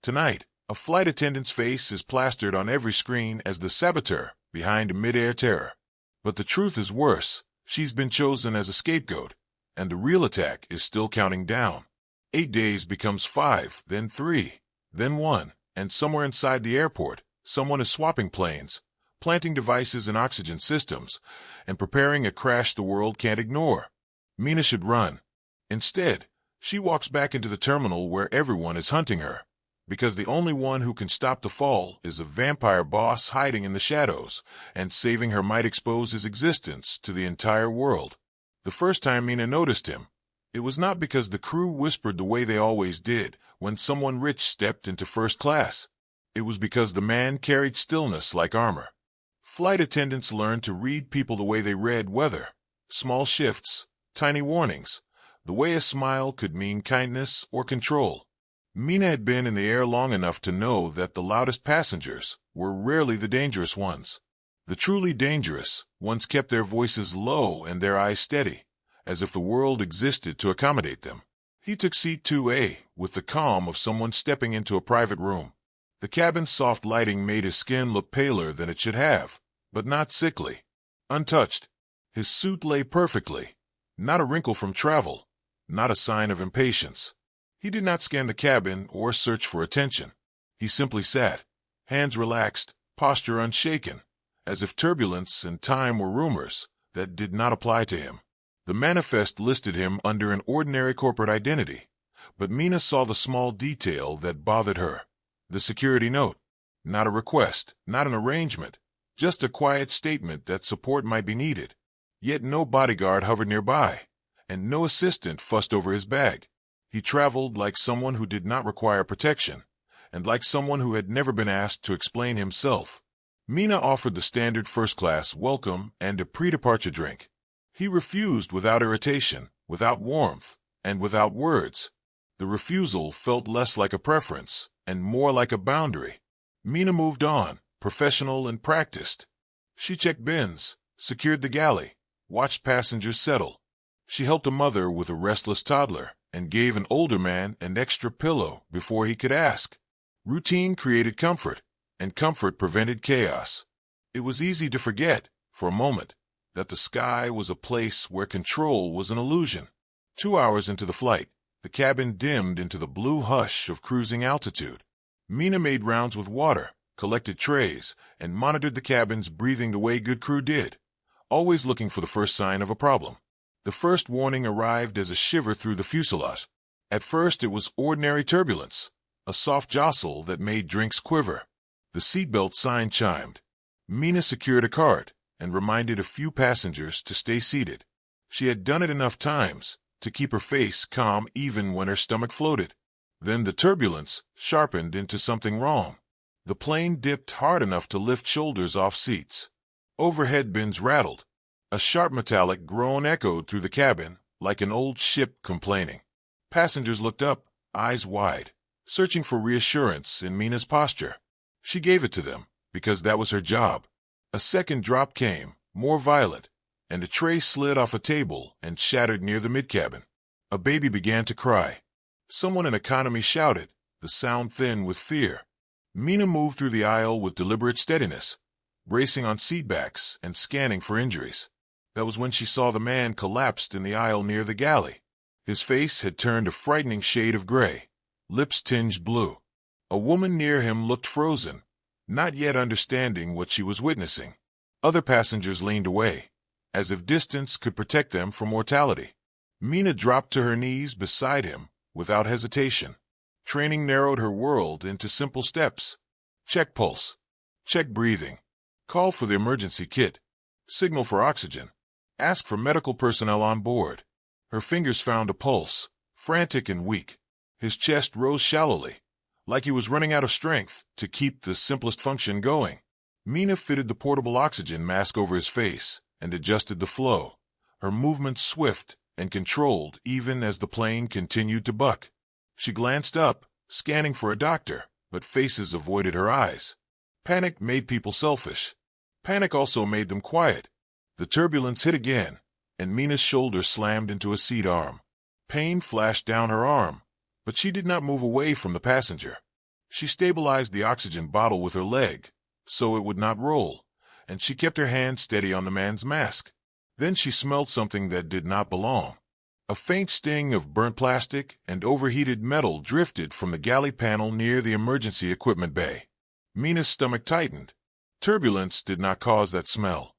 Tonight, a flight attendant's face is plastered on every screen as the saboteur behind mid-air terror. But the truth is worse. She's been chosen as a scapegoat, and the real attack is still counting down. 8 days becomes 5, then 3, then 1, and somewhere inside the airport, someone is swapping planes, planting devices in oxygen systems, and preparing a crash the world can't ignore. Mina should run. Instead, she walks back into the terminal where everyone is hunting her, because the only one who can stop the fall is a vampire boss hiding in the shadows, and saving her might expose his existence to the entire world. The first time Mina noticed him, it was not because the crew whispered the way they always did when someone rich stepped into first class. It was because the man carried stillness like armor. Flight attendants learned to read people the way they read weather. Small shifts, tiny warnings, the way a smile could mean kindness or control. Mina had been in the air long enough to know that the loudest passengers were rarely the dangerous ones. The truly dangerous ones kept their voices low and their eyes steady, as if the world existed to accommodate them. He took seat 2A with the calm of someone stepping into a private room. The cabin's soft lighting made his skin look paler than it should have, but not sickly. Untouched, his suit lay perfectly, not a wrinkle from travel, not a sign of impatience. He did not scan the cabin or search for attention. He simply sat, hands relaxed, posture unshaken, as if turbulence and time were rumors that did not apply to him. The manifest listed him under an ordinary corporate identity, but Mina saw the small detail that bothered her. The security note. Not a request, not an arrangement, just a quiet statement that support might be needed. Yet no bodyguard hovered nearby, and no assistant fussed over his bag. He traveled like someone who did not require protection, and like someone who had never been asked to explain himself. Mina offered the standard first-class welcome and a pre-departure drink. He refused without irritation, without warmth, and without words. The refusal felt less like a preference and more like a boundary. Mina moved on, professional and practiced. She checked bins, secured the galley, watched passengers settle. She helped a mother with a restless toddler and gave an older man an extra pillow before he could ask. Routine created comfort, and comfort prevented chaos. It was easy to forget, for a moment, that the sky was a place where control was an illusion. 2 hours into the flight, the cabin dimmed into the blue hush of cruising altitude. Mina made rounds with water, collected trays, and monitored the cabin's breathing the way good crew did, always looking for the first sign of a problem. The first warning arrived as a shiver through the fuselage. At first it was ordinary turbulence, a soft jostle that made drinks quiver. The seatbelt sign chimed. Mina secured a cart and reminded a few passengers to stay seated. She had done it enough times to keep her face calm even when her stomach floated. Then the turbulence sharpened into something wrong. The plane dipped hard enough to lift shoulders off seats. Overhead bins rattled. A sharp metallic groan echoed through the cabin, like an old ship complaining. Passengers looked up, eyes wide, searching for reassurance in Mina's posture. She gave it to them, because that was her job. A second drop came, more violent, and a tray slid off a table and shattered near the mid-cabin. A baby began to cry. Someone in economy shouted, the sound thin with fear. Mina moved through the aisle with deliberate steadiness, bracing on seatbacks and scanning for injuries. That was when she saw the man collapsed in the aisle near the galley. His face had turned a frightening shade of gray, lips tinged blue. A woman near him looked frozen, not yet understanding what she was witnessing. Other passengers leaned away, as if distance could protect them from mortality. Mina dropped to her knees beside him without hesitation. Training narrowed her world into simple steps. Check pulse. Check breathing. Call for the emergency kit. Signal for oxygen. Ask for medical personnel on board. Her fingers found a pulse, frantic and weak. His chest rose shallowly, like he was running out of strength to keep the simplest function going. Mina fitted the portable oxygen mask over his face and adjusted the flow, her movements swift and controlled even as the plane continued to buck. She glanced up, scanning for a doctor, but faces avoided her eyes. Panic made people selfish. Panic also made them quiet. The turbulence hit again, and Mina's shoulder slammed into a seat arm. Pain flashed down her arm, but she did not move away from the passenger. She stabilized the oxygen bottle with her leg, so it would not roll, and she kept her hand steady on the man's mask. Then she smelled something that did not belong. A faint sting of burnt plastic and overheated metal drifted from the galley panel near the emergency equipment bay. Mina's stomach tightened. Turbulence did not cause that smell.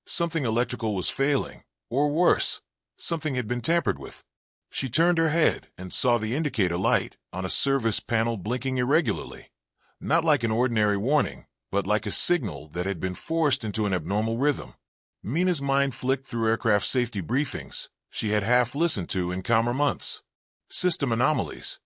Something electrical was failing, or worse, something had been tampered with. She turned her head and saw the indicator light on a service panel blinking irregularly, not like an ordinary warning, but like a signal that had been forced into an abnormal rhythm. Mina's mind flicked through aircraft safety briefings she had half listened to in calmer months. System anomalies,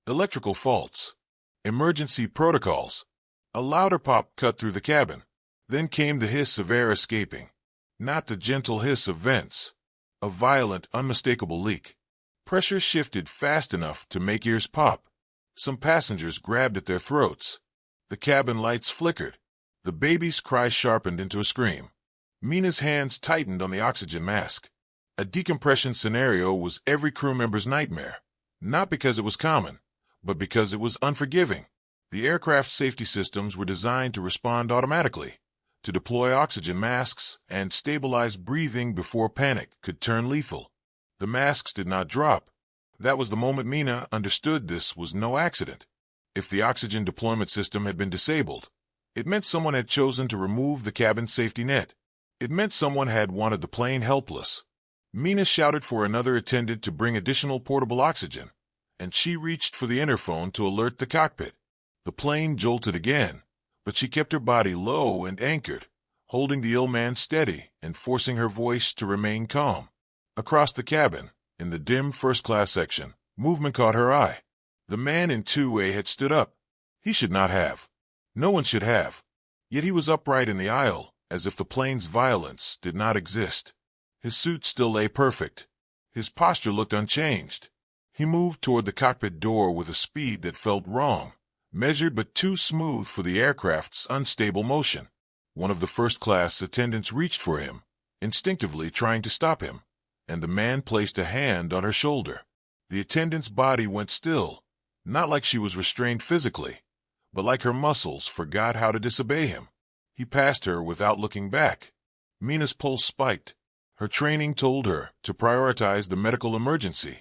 electrical faults, emergency protocols. A louder pop cut through the cabin. Then came the hiss of air escaping. Not the gentle hiss of vents. A violent, unmistakable leak. Pressure shifted fast enough to make ears pop. Some passengers grabbed at their throats. The cabin lights flickered. The baby's cry sharpened into a scream. Mina's hands tightened on the oxygen mask. A decompression scenario was every crew member's nightmare. Not because it was common, but because it was unforgiving. The aircraft safety systems were designed to respond automatically, to deploy oxygen masks and stabilize breathing before panic could turn lethal. The masks did not drop. That was the moment Mina understood this was no accident. If the oxygen deployment system had been disabled, it meant someone had chosen to remove the cabin safety net. It meant someone had wanted the plane helpless. Mina shouted for another attendant to bring additional portable oxygen, and she reached for the interphone to alert the cockpit. The plane jolted again, but she kept her body low and anchored, holding the ill man steady and forcing her voice to remain calm. Across the cabin, in the dim first-class section, movement caught her eye. The man in 2A had stood up. He should not have. No one should have. Yet he was upright in the aisle, as if the plane's violence did not exist. His suit still lay perfect. His posture looked unchanged. He moved toward the cockpit door with a speed that felt wrong, measured but too smooth for the aircraft's unstable motion. One of the first-class attendants reached for him, instinctively trying to stop him, and the man placed a hand on her shoulder. The attendant's body went still, not like she was restrained physically, but like her muscles forgot how to disobey him. He passed her without looking back. Mina's pulse spiked. Her training told her to prioritize the medical emergency,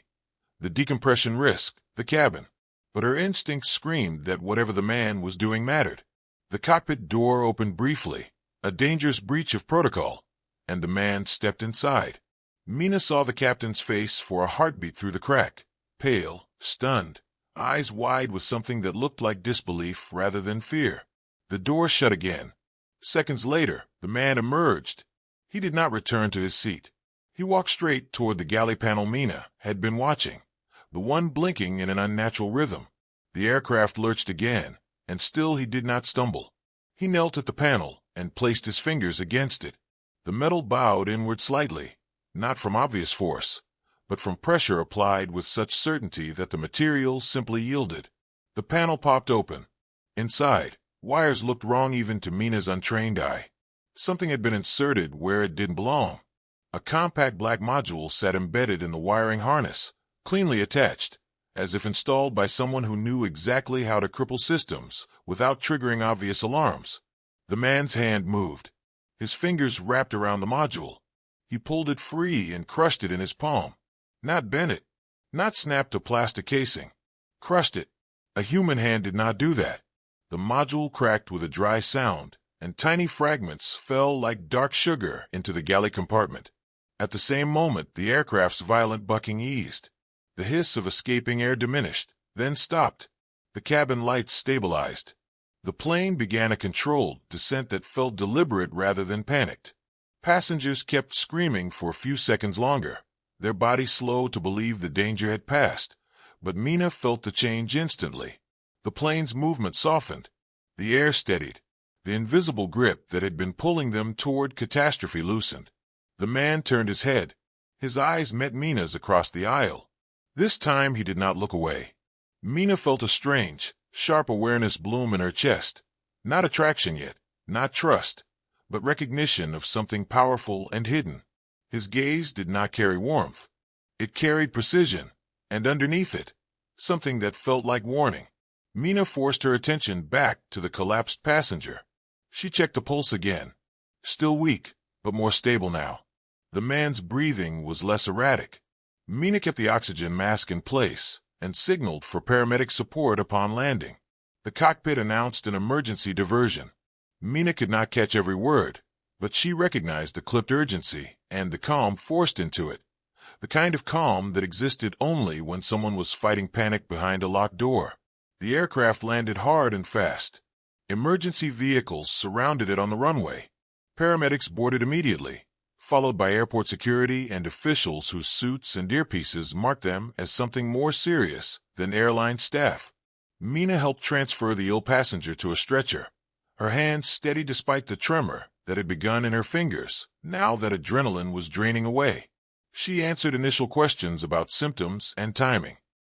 the decompression risk, the cabin. But her instincts screamed that whatever the man was doing mattered. The cockpit door opened briefly, a dangerous breach of protocol, and the man stepped inside. Mina saw the captain's face for a heartbeat through the crack, pale, stunned, eyes wide with something that looked like disbelief rather than fear. The door shut again. Seconds later, the man emerged. He did not return to his seat. He walked straight toward the galley panel Mina had been watching, the one blinking in an unnatural rhythm. The aircraft lurched again, and still he did not stumble. He knelt at the panel and placed his fingers against it. The metal bowed inward slightly, not from obvious force, but from pressure applied with such certainty that the material simply yielded. The panel popped open. Inside, wires looked wrong even to Mina's untrained eye. Something had been inserted where it didn't belong. A compact black module sat embedded in the wiring harness, cleanly attached, as if installed by someone who knew exactly how to cripple systems without triggering obvious alarms. The man's hand moved. His fingers wrapped around the module. He pulled it free and crushed it in his palm. Not bent it. Not snapped a plastic casing. Crushed it. A human hand did not do that. The module cracked with a dry sound, and tiny fragments fell like dark sugar into the galley compartment. At the same moment, the aircraft's violent bucking eased. The hiss of escaping air diminished, then stopped. The cabin lights stabilized. The plane began a controlled descent that felt deliberate rather than panicked. Passengers kept screaming for a few seconds longer, their bodies slow to believe the danger had passed, but Mina felt the change instantly. The plane's movement softened. The air steadied. The invisible grip that had been pulling them toward catastrophe loosened. The man turned his head. His eyes met Mina's across the aisle. This time he did not look away. Mina felt a strange, sharp awareness bloom in her chest. Not attraction yet, not trust, but recognition of something powerful and hidden. His gaze did not carry warmth. It carried precision, and underneath it, something that felt like warning. Mina forced her attention back to the collapsed passenger. She checked the pulse again. Still weak, but more stable now. The man's breathing was less erratic. Mina kept the oxygen mask in place and signaled for paramedic support upon landing. The cockpit announced an emergency diversion. Mina could not catch every word, but she recognized the clipped urgency and the calm forced into it. The kind of calm that existed only when someone was fighting panic behind a locked door. The aircraft landed hard and fast. Emergency vehicles surrounded it on the runway. Paramedics boarded immediately, followed by airport security and officials whose suits and earpieces marked them as something more serious than airline staff. Mina helped transfer the ill passenger to a stretcher, her hands steady despite the tremor that had begun in her fingers, now that adrenaline was draining away. She answered initial questions about symptoms and timing.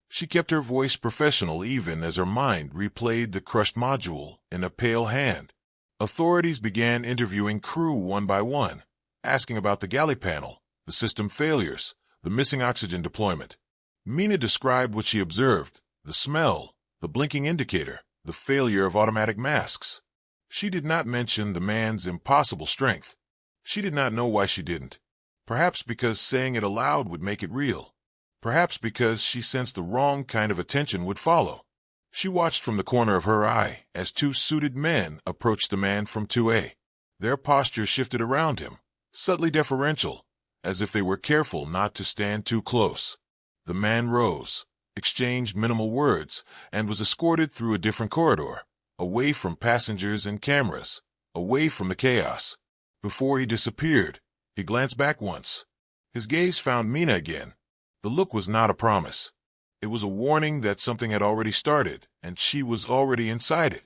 She kept her voice professional even as her mind replayed the crushed module in a pale hand. Authorities began interviewing crew one by one, asking about the galley panel, the system failures, the missing oxygen deployment. Mina described what she observed, the smell, the blinking indicator, the failure of automatic masks. She did not mention the man's impossible strength. She did not know why she didn't. Perhaps because saying it aloud would make it real. Perhaps because she sensed the wrong kind of attention would follow. She watched from the corner of her eye as two suited men approached the man from 2A. Their posture shifted around him, subtly deferential, as if they were careful not to stand too close. The man rose, exchanged minimal words, and was escorted through a different corridor, away from passengers and cameras, away from the chaos. Before he disappeared, he glanced back once. His gaze found Mina again. The look was not a promise. It was a warning that something had already started, and she was already inside it.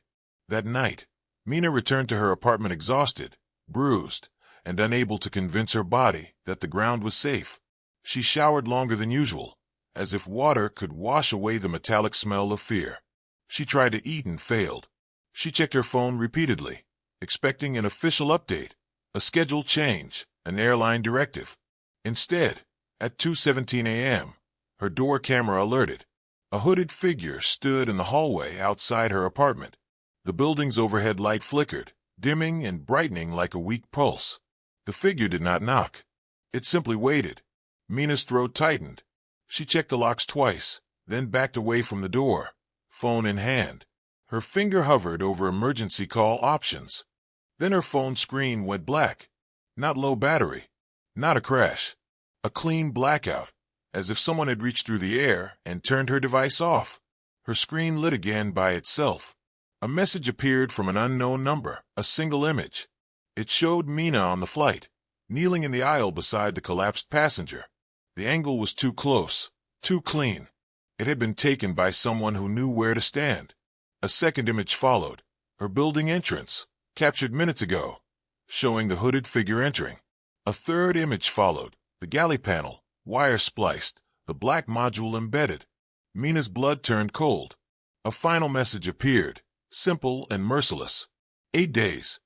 That night, Mina returned to her apartment exhausted, bruised, and unable to convince her body that the ground was safe. She showered longer than usual, as if water could wash away the metallic smell of fear. She tried to eat and failed. She checked her phone repeatedly, expecting an official update, a schedule change, an airline directive. Instead, at 2:17 a.m., her door camera alerted. A hooded figure stood in the hallway outside her apartment. The building's overhead light flickered, dimming and brightening like a weak pulse. The figure did not knock. It simply waited. Mina's throat tightened. She checked the locks twice, then backed away from the door, phone in hand. Her finger hovered over emergency call options. Then her phone screen went black. Not low battery. Not a crash. A clean blackout, as if someone had reached through the air and turned her device off. Her screen lit again by itself. A message appeared from an unknown number, a single image. It showed Mina on the flight, kneeling in the aisle beside the collapsed passenger. The angle was too close, too clean. It had been taken by someone who knew where to stand. A second image followed, her building entrance, captured minutes ago, showing the hooded figure entering. A third image followed, the galley panel, wire spliced, the black module embedded. Mina's blood turned cold. A final message appeared, simple and merciless. 8 days.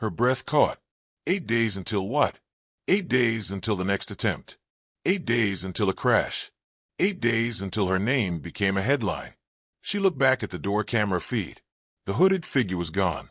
Her breath caught. 8 days until what? 8 days until the next attempt. 8 days until a crash. 8 days until her name became a headline. She looked back at the door camera feed. The hooded figure was gone.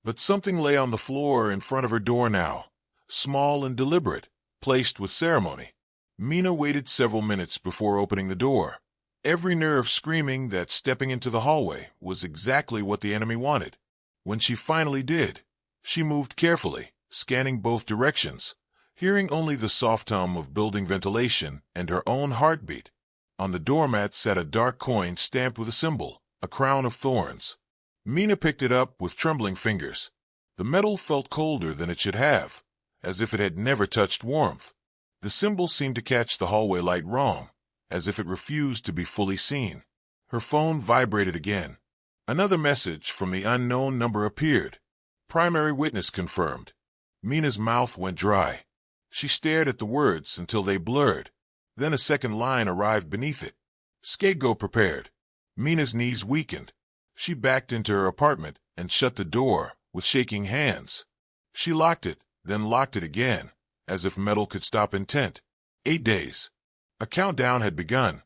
But something lay on the floor in front of her door now, small and deliberate, placed with ceremony. Mina waited several minutes before opening the door, every nerve screaming that stepping into the hallway was exactly what the enemy wanted. When she finally did, she moved carefully, scanning both directions, hearing only the soft hum of building ventilation and her own heartbeat. On the doormat sat a dark coin stamped with a symbol, a crown of thorns. Mina picked it up with trembling fingers. The metal felt colder than it should have, as if it had never touched warmth. The symbol seemed to catch the hallway light wrong, as if it refused to be fully seen. Her phone vibrated again. Another message from the unknown number appeared. Primary witness confirmed. Mina's mouth went dry. She stared at the words until they blurred. Then a second line arrived beneath it. Scapegoat prepared. Mina's knees weakened. She backed into her apartment and shut the door with shaking hands. She locked it, then locked it again, as if metal could stop intent. 8 days. A countdown had begun.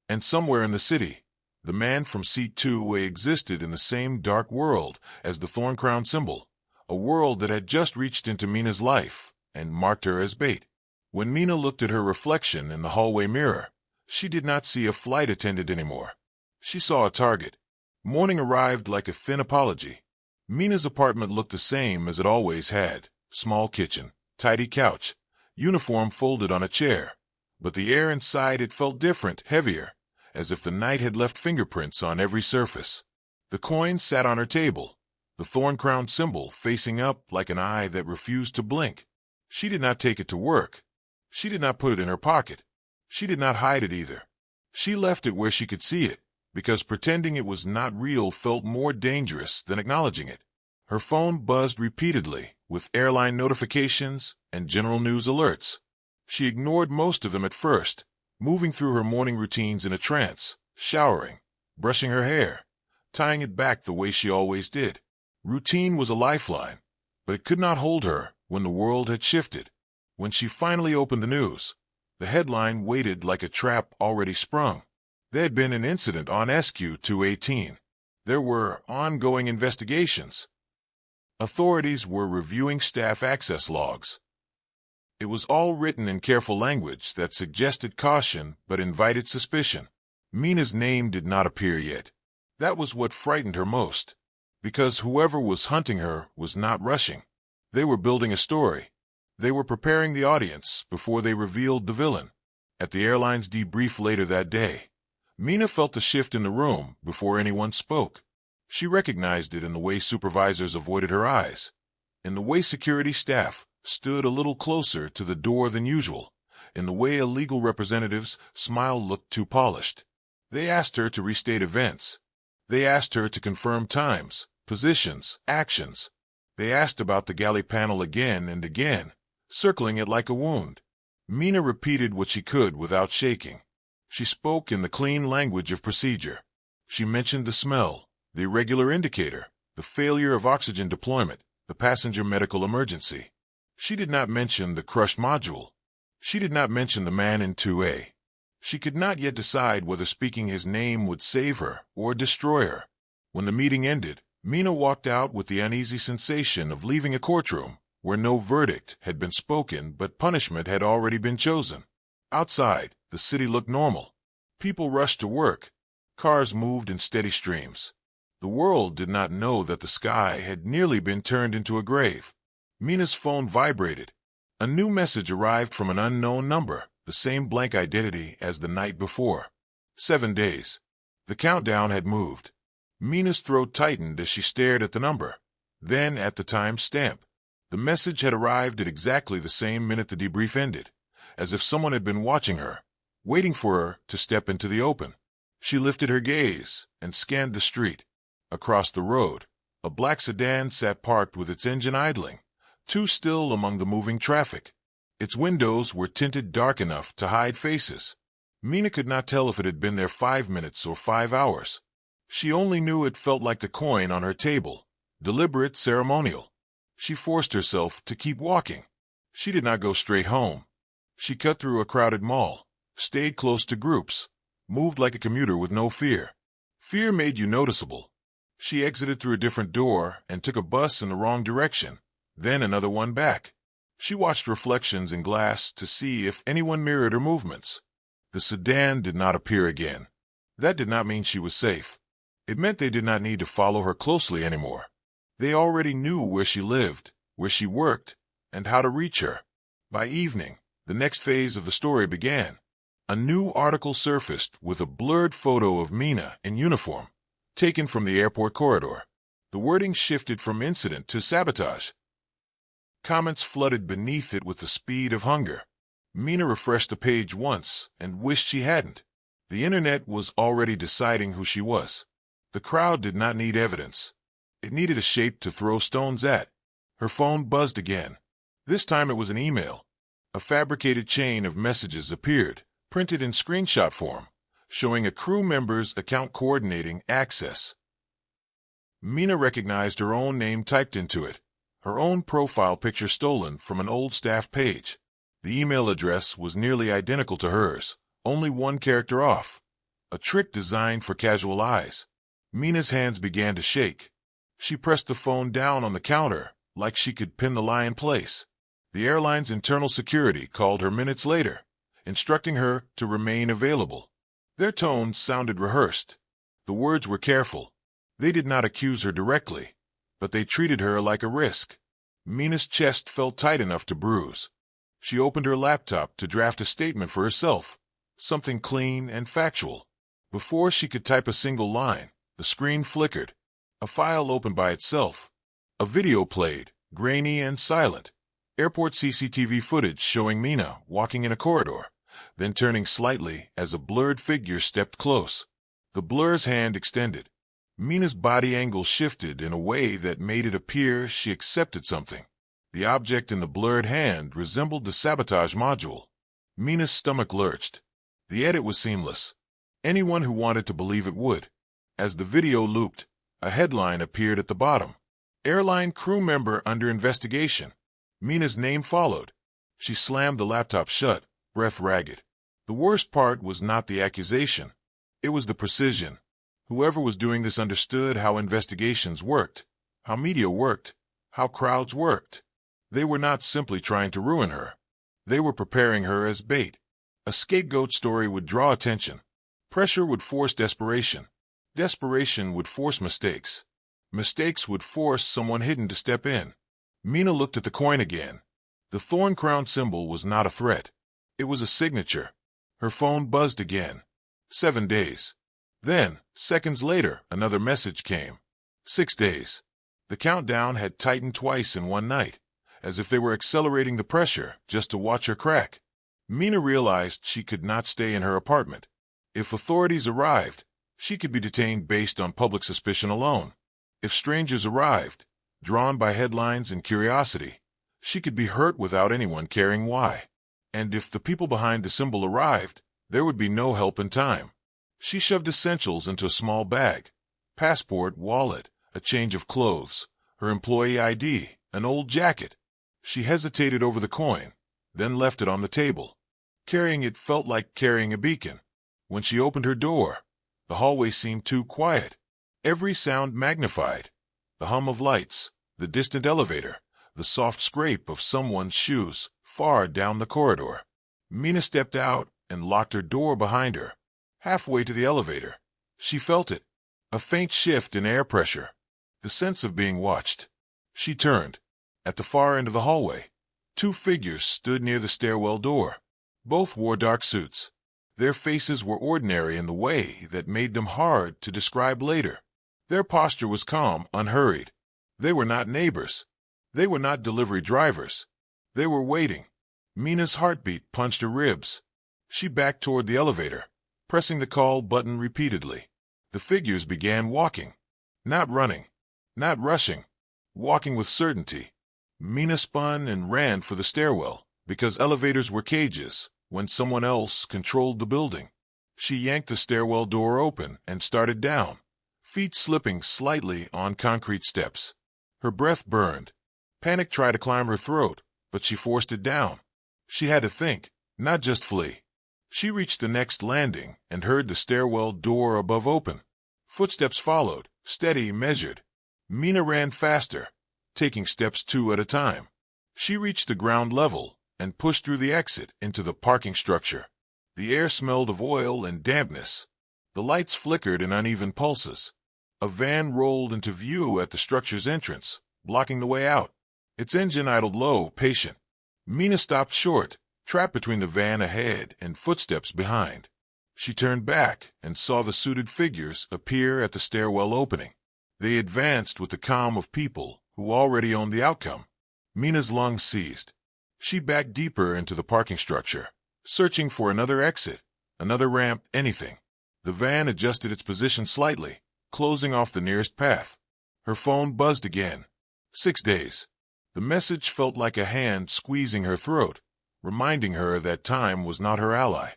And somewhere in the city, The man from seat 2A existed in the same dark world as the thorn crown symbol, a world that had just reached into Mina's life and marked her as bait. When Mina looked at her reflection in the hallway mirror, she did not see a flight attendant anymore. She saw a target. Morning arrived like a thin apology. Mina's apartment looked the same as it always had: small kitchen, tidy couch, uniform folded on a chair. But the air inside it felt different, heavier, as if the night had left fingerprints on every surface. The coin sat on her table, the thorn-crowned symbol facing up like an eye that refused to blink. She did not take it to work. She did not put it in her pocket. She did not hide it either. She left it where she could see it, because pretending it was not real felt more dangerous than acknowledging it. Her phone buzzed repeatedly, with airline notifications and general news alerts. She ignored most of them at first, moving through her morning routines in a trance, showering, brushing her hair, tying it back the way she always did. Routine was a lifeline, but it could not hold her when the world had shifted. When she finally opened the news, the headline waited like a trap already sprung. There had been an incident on SQ 218. There were ongoing investigations. Authorities were reviewing staff access logs. It was all written in careful language that suggested caution but invited suspicion. Mina's name did not appear yet. That was what frightened her most, because whoever was hunting her was not rushing. They were building a story. They were preparing the audience before they revealed the villain. At the airline's debrief later that day, Mina felt the shift in the room before anyone spoke. She recognized it in the way supervisors avoided her eyes, in the way security staff stood a little closer to the door than usual, in the way legal representatives' smile looked too polished. They asked her to restate events. They asked her to confirm times, positions, actions. They asked about the galley panel again and again, circling it like a wound. Mina repeated what she could without shaking. She spoke in the clean language of procedure. She mentioned the smell, the irregular indicator, the failure of oxygen deployment, the passenger medical emergency. She did not mention the crushed module. She did not mention the man in 2A. She could not yet decide whether speaking his name would save her or destroy her. When the meeting ended, Mina walked out with the uneasy sensation of leaving a courtroom where no verdict had been spoken but punishment had already been chosen. Outside, the city looked normal. People rushed to work. Cars moved in steady streams. The world did not know that the sky had nearly been turned into a grave. Mina's phone vibrated. A new message arrived from an unknown number, the same blank identity as the night before. 7 days. The countdown had moved. Mina's throat tightened as she stared at the number, then at the time stamp. The message had arrived at exactly the same minute the debrief ended, as if someone had been watching her, waiting for her to step into the open. She lifted her gaze and scanned the street. Across the road, a black sedan sat parked with its engine idling, too still among the moving traffic. Its windows were tinted dark enough to hide faces. Mina could not tell if it had been there 5 minutes or 5 hours. She only knew it felt like the coin on her table, deliberate, ceremonial. She forced herself to keep walking. She did not go straight home. She cut through a crowded mall, stayed close to groups, moved like a commuter with no fear. Fear made you noticeable. She exited through a different door and took a bus in the wrong direction, then another one back. She watched reflections in glass to see if anyone mirrored her movements. The sedan did not appear again. That did not mean she was safe. It meant they did not need to follow her closely anymore. They already knew where she lived, where she worked, and how to reach her. By evening, the next phase of the story began. A new article surfaced with a blurred photo of Mina in uniform, taken from the airport corridor. The wording shifted from incident to sabotage. Comments flooded beneath it with the speed of hunger. Mina refreshed the page once and wished she hadn't. The internet was already deciding who she was. The crowd did not need evidence. It needed a shape to throw stones at. Her phone buzzed again. This time it was an email. A fabricated chain of messages appeared, printed in screenshot form, showing a crew member's account coordinating access. Mina recognized her own name typed into it, her own profile picture stolen from an old staff page. The email address was nearly identical to hers, only one character off. a trick designed for casual eyes. Mina's hands began to shake. She pressed the phone down on the counter, like she could pin the lie in place. The airline's internal security called her minutes later, instructing her to remain available. Their tones sounded rehearsed. The words were careful. They did not accuse her directly, but they treated her like a risk. Mina's chest felt tight enough to bruise. She opened her laptop to draft a statement for herself, something clean and factual. Before she could type a single line, the screen flickered. A file opened by itself. A video played, grainy and silent. Airport CCTV footage showing Mina walking in a corridor, then turning slightly as a blurred figure stepped close. The blur's hand extended. Mina's body angle shifted in a way that made it appear she accepted something. The object in the blurred hand resembled the sabotage module. Mina's stomach lurched. The edit was seamless. Anyone who wanted to believe it would. As the video looped, a headline appeared at the bottom. Airline crew member under investigation. Mina's name followed. She slammed the laptop shut, breath ragged. The worst part was not the accusation. It was the precision. Whoever was doing this understood how investigations worked, how media worked, how crowds worked. They were not simply trying to ruin her. They were preparing her as bait. A scapegoat story would draw attention. Pressure would force desperation. Desperation would force mistakes. Mistakes would force someone hidden to step in. Mina looked at the coin again. The thorn crown symbol was not a threat. It was a signature. Her phone buzzed again. 7 days. Then, seconds later, another message came. 6 days. The countdown had tightened twice in one night, as if they were accelerating the pressure just to watch her crack. Mina realized she could not stay in her apartment. If authorities arrived, she could be detained based on public suspicion alone. If strangers arrived, drawn by headlines and curiosity, she could be hurt without anyone caring why. And if the people behind the symbol arrived, there would be no help in time. She shoved essentials into a small bag. Passport, wallet, a change of clothes, her employee ID, an old jacket. She hesitated over the coin, then left it on the table. Carrying it felt like carrying a beacon. When she opened her door, the hallway seemed too quiet. Every sound magnified. The hum of lights, the distant elevator, the soft scrape of someone's shoes far down the corridor. Mina stepped out and locked her door behind her. Halfway to the elevator, she felt it. A faint shift in air pressure. The sense of being watched. She turned. At the far end of the hallway, 2 figures stood near the stairwell door. Both wore dark suits. Their faces were ordinary in the way that made them hard to describe later. Their posture was calm, unhurried. They were not neighbors. They were not delivery drivers. They were waiting. Mina's heartbeat punched her ribs. She backed toward the elevator, pressing the call button repeatedly. The figures began walking. Not running. Not rushing. Walking with certainty. Mina spun and ran for the stairwell, because elevators were cages when someone else controlled the building. She yanked the stairwell door open and started down, feet slipping slightly on concrete steps. Her breath burned. Panic tried to climb her throat, but she forced it down. She had to think, not just flee. She reached the next landing and heard the stairwell door above open. Footsteps followed, steady, measured. Mina ran faster, taking steps 2 at a time. She reached the ground level and pushed through the exit into the parking structure. The air smelled of oil and dampness. The lights flickered in uneven pulses. A van rolled into view at the structure's entrance, blocking the way out. Its engine idled low, patient. Mina stopped short, trapped between the van ahead and footsteps behind. She turned back and saw the suited figures appear at the stairwell opening. They advanced with the calm of people who already owned the outcome. Mina's lungs seized. She backed deeper into the parking structure, searching for another exit, another ramp, anything. The van adjusted its position slightly, closing off the nearest path. Her phone buzzed again. 6 days. The message felt like a hand squeezing her throat, reminding her that time was not her ally.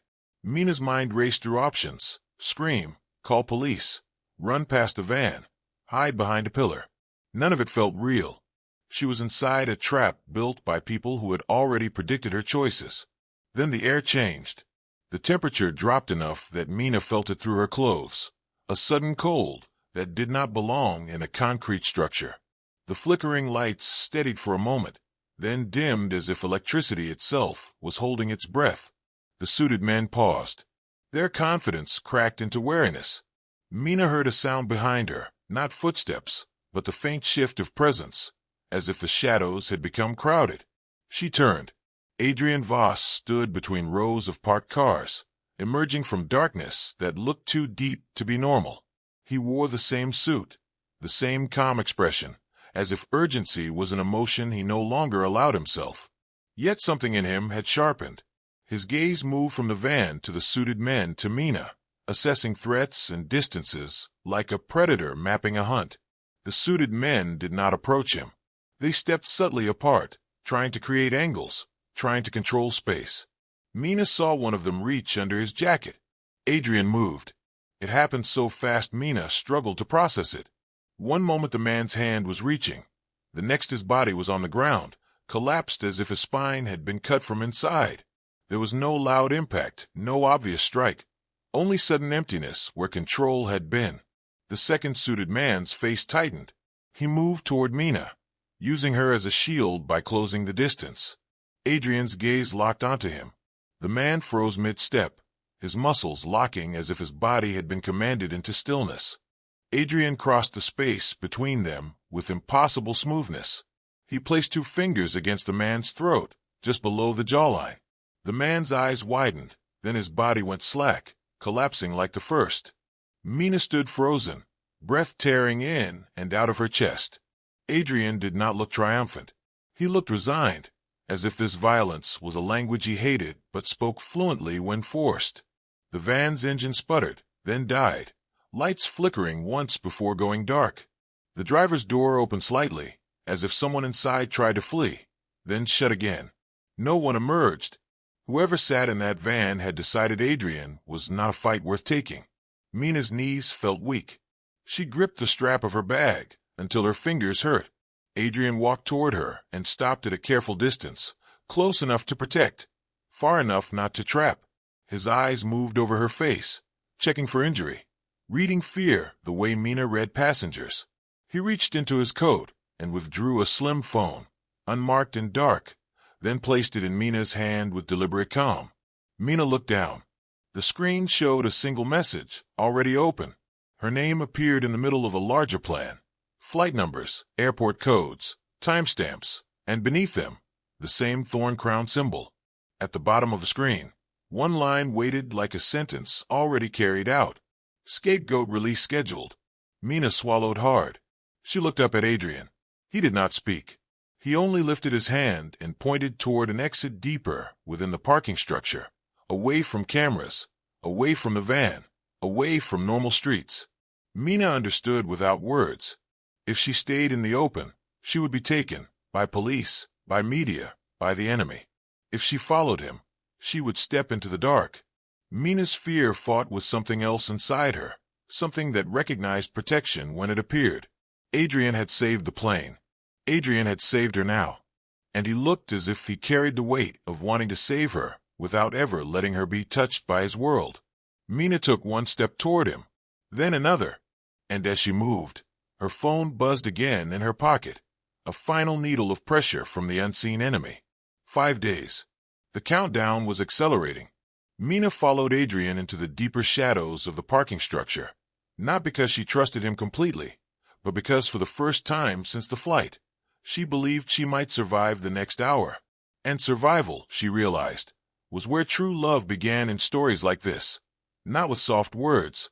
Mina's mind raced through options. Scream, call police, run past the van, hide behind a pillar. None of it felt real. She was inside a trap built by people who had already predicted her choices. Then the air changed. The temperature dropped enough that Mina felt it through her clothes. A sudden cold that did not belong in a concrete structure. The flickering lights steadied for a moment, then dimmed as if electricity itself was holding its breath. The suited men paused. Their confidence cracked into wariness. Mina heard a sound behind her, not footsteps, but the faint shift of presence, as if the shadows had become crowded. She turned. Adrian Voss stood between rows of parked cars, emerging from darkness that looked too deep to be normal. He wore the same suit, the same calm expression, as if urgency was an emotion he no longer allowed himself. Yet something in him had sharpened. His gaze moved from the van to the suited men to Mina, assessing threats and distances like a predator mapping a hunt. The suited men did not approach him. They stepped subtly apart, trying to create angles, trying to control space. Mina saw one of them reach under his jacket. Adrian moved. It happened so fast Mina struggled to process it. One moment the man's hand was reaching. The next his body was on the ground, collapsed as if his spine had been cut from inside. There was no loud impact, no obvious strike, only sudden emptiness where control had been. The second suited man's face tightened. He moved toward Mina, using her as a shield by closing the distance. Adrian's gaze locked onto him. The man froze mid-step, his muscles locking as if his body had been commanded into stillness. Adrian crossed the space between them with impossible smoothness. He placed 2 fingers against the man's throat, just below the jawline. The man's eyes widened, then his body went slack, collapsing like the first. Mina stood frozen, breath tearing in and out of her chest. Adrian did not look triumphant. He looked resigned, as if this violence was a language he hated but spoke fluently when forced. The van's engine sputtered, then died, lights flickering once before going dark. The driver's door opened slightly, as if someone inside tried to flee, then shut again. No one emerged. Whoever sat in that van had decided Adrian was not a fight worth taking. Mina's knees felt weak. She gripped the strap of her bag until her fingers hurt. Adrian walked toward her and stopped at a careful distance, close enough to protect, far enough not to trap. His eyes moved over her face, checking for injury, reading fear the way Mina read passengers. He reached into his coat and withdrew a slim phone, unmarked and dark, then placed it in Mina's hand with deliberate calm. Mina looked down. The screen showed a single message, already open. Her name appeared in the middle of a larger plan. Flight numbers, airport codes, timestamps, and beneath them, the same thorn crown symbol. At the bottom of the screen, one line waited like a sentence already carried out. Scapegoat release scheduled. Mina swallowed hard. She looked up at Adrian. He did not speak. He only lifted his hand and pointed toward an exit deeper within the parking structure, away from cameras, away from the van, away from normal streets. Mina understood without words. If she stayed in the open, she would be taken, by police, by media, by the enemy. If she followed him, she would step into the dark. Mina's fear fought with something else inside her, something that recognized protection when it appeared. Adrian had saved the plane. Adrian had saved her now. And he looked as if he carried the weight of wanting to save her without ever letting her be touched by his world. Mina took one step toward him, then another, and as she moved, her phone buzzed again in her pocket, a final needle of pressure from the unseen enemy. 5 days. The countdown was accelerating. Mina followed Adrian into the deeper shadows of the parking structure, not because she trusted him completely, but because for the first time since the flight, she believed she might survive the next hour. And survival, she realized, was where true love began in stories like this, not with soft words,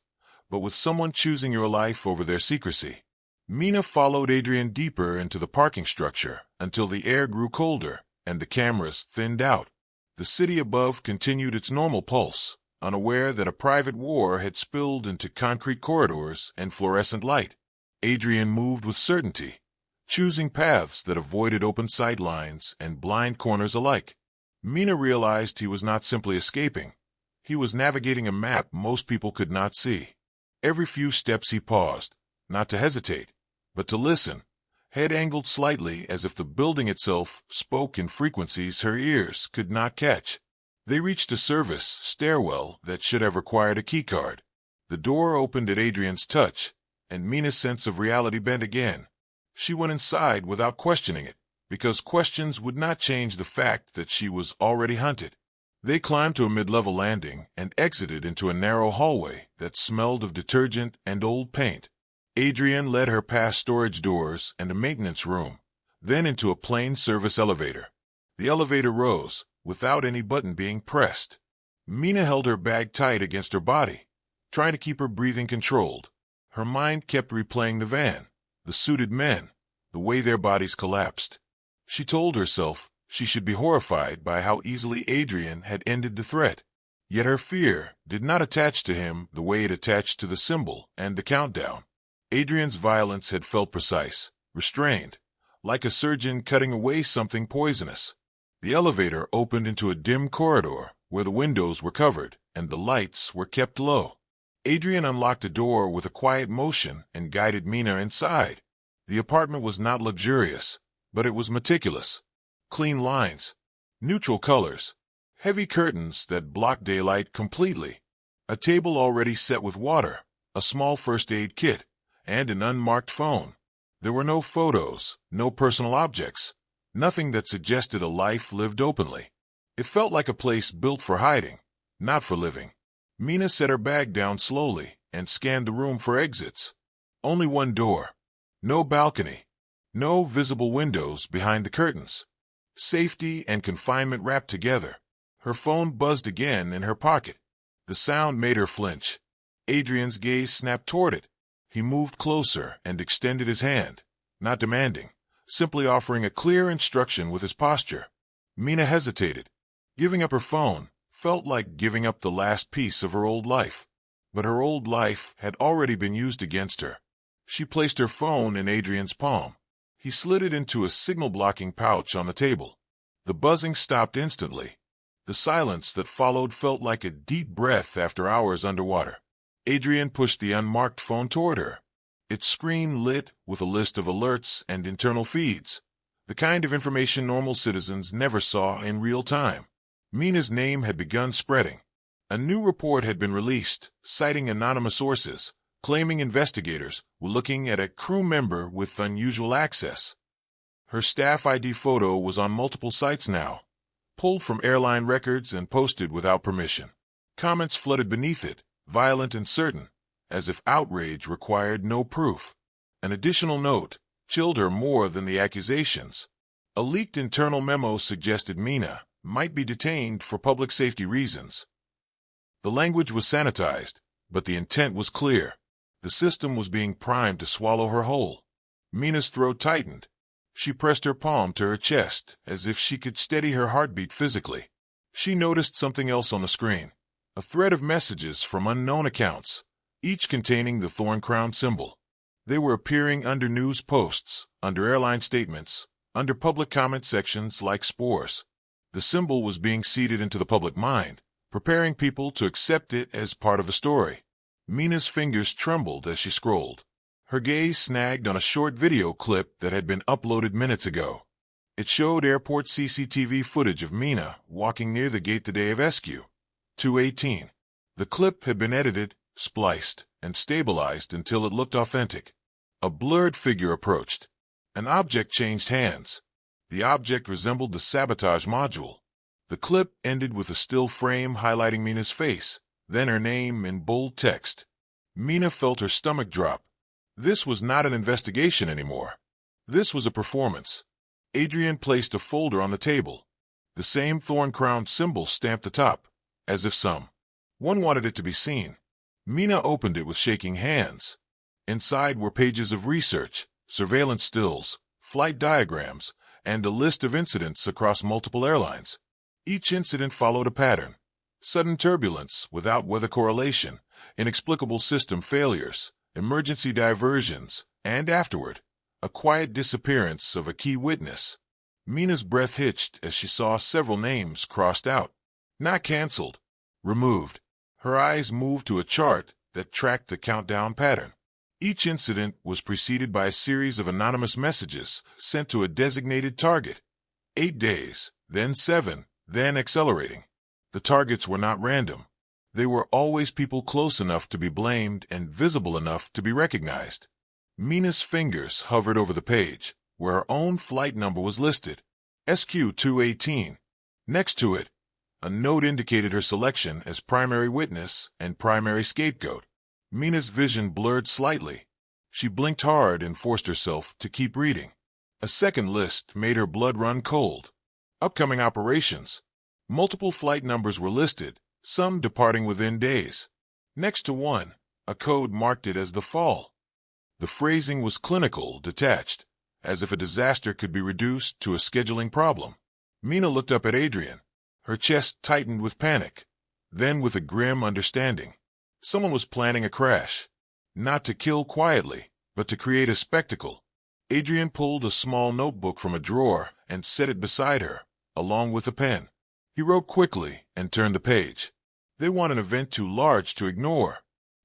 but with someone choosing your life over their secrecy. Mina followed Adrian deeper into the parking structure until the air grew colder and the cameras thinned out. The city above continued its normal pulse, unaware that a private war had spilled into concrete corridors and fluorescent light. Adrian moved with certainty, choosing paths that avoided open sight lines and blind corners alike. Mina realized he was not simply escaping. He was navigating a map most people could not see. Every few steps he paused, not to hesitate, but to listen, head angled slightly as if the building itself spoke in frequencies her ears could not catch. They reached a service stairwell that should have required a keycard. The door opened at Adrian's touch, and Mina's sense of reality bent again. She went inside without questioning it, because questions would not change the fact that she was already hunted. They climbed to a mid-level landing and exited into a narrow hallway that smelled of detergent and old paint. Adrian led her past storage doors and a maintenance room, then into a plain service elevator. The elevator rose, without any button being pressed. Mina held her bag tight against her body, trying to keep her breathing controlled. Her mind kept replaying the van, the suited men, the way their bodies collapsed. She told herself she should be horrified by how easily Adrian had ended the threat. Yet her fear did not attach to him the way it attached to the symbol and the countdown. Adrian's violence had felt precise, restrained, like a surgeon cutting away something poisonous. The elevator opened into a dim corridor where the windows were covered and the lights were kept low. Adrian unlocked a door with a quiet motion and guided Mina inside. The apartment was not luxurious, but it was meticulous. Clean lines, neutral colors, heavy curtains that blocked daylight completely, a table already set with water, a small first aid kit, and an unmarked phone. There were no photos, no personal objects, nothing that suggested a life lived openly. It felt like a place built for hiding, not for living. Mina set her bag down slowly and scanned the room for exits. Only one door. No balcony. No visible windows behind the curtains. Safety and confinement wrapped together. Her phone buzzed again in her pocket. The sound made her flinch. Adrian's gaze snapped toward it. He moved closer and extended his hand, not demanding, simply offering a clear instruction with his posture. Mina hesitated. Giving up her phone felt like giving up the last piece of her old life. But her old life had already been used against her. She placed her phone in Adrian's palm. He slid it into a signal-blocking pouch on the table. The buzzing stopped instantly. The silence that followed felt like a deep breath after hours underwater. Adrian pushed the unmarked phone toward her. Its screen lit with a list of alerts and internal feeds, the kind of information normal citizens never saw in real time. Mina's name had begun spreading. A new report had been released, citing anonymous sources, claiming investigators were looking at a crew member with unusual access. Her staff ID photo was on multiple sites now, pulled from airline records and posted without permission. Comments flooded beneath it, violent and certain, as if outrage required no proof. An additional note chilled her more than the accusations. A leaked internal memo suggested Mina might be detained for public safety reasons. The language was sanitized, but the intent was clear. The system was being primed to swallow her whole. Mina's throat tightened. She pressed her palm to her chest, as if she could steady her heartbeat physically. She noticed something else on the screen. A thread of messages from unknown accounts, each containing the thorn crown symbol. They were appearing under news posts, under airline statements, under public comment sections like spores. The symbol was being seeded into the public mind, preparing people to accept it as part of a story. Mina's fingers trembled as she scrolled. Her gaze snagged on a short video clip that had been uploaded minutes ago. It showed airport CCTV footage of Mina walking near the gate the day of SQ 218. The clip had been edited, spliced, and stabilized until it looked authentic. A blurred figure approached. An object changed hands. The object resembled the Sabotage module. The clip ended with a still frame highlighting Mina's face, then her name in bold text. Mina felt her stomach drop. This was not an investigation anymore. This was a performance. Adrian placed a folder on the table. The same thorn-crowned symbol stamped atop, as if someone wanted it to be seen. Mina opened it with shaking hands. Inside were pages of research, surveillance stills, flight diagrams, and a list of incidents across multiple airlines. Each incident followed a pattern. Sudden turbulence without weather correlation, inexplicable system failures, emergency diversions, and afterward, a quiet disappearance of a key witness. Mina's breath hitched as she saw several names crossed out. Not canceled. Removed. Her eyes moved to a chart that tracked the countdown pattern. Each incident was preceded by a series of anonymous messages sent to a designated target. 8 days, then 7, then accelerating. The targets were not random. They were always people close enough to be blamed and visible enough to be recognized. Mina's fingers hovered over the page, where her own flight number was listed, SQ-218. Next to it, a note indicated her selection as primary witness and primary scapegoat. Mina's vision blurred slightly. She blinked hard and forced herself to keep reading. A second list made her blood run cold. Upcoming operations. Multiple flight numbers were listed, some departing within days. Next to one, a code marked it as the fall. The phrasing was clinical, detached, as if a disaster could be reduced to a scheduling problem. Mina looked up at Adrian. Her chest tightened with panic, then with a grim understanding. Someone was planning a crash. Not to kill quietly, but to create a spectacle. Adrian pulled a small notebook from a drawer and set it beside her, along with a pen. He wrote quickly and turned the page. They want an event too large to ignore.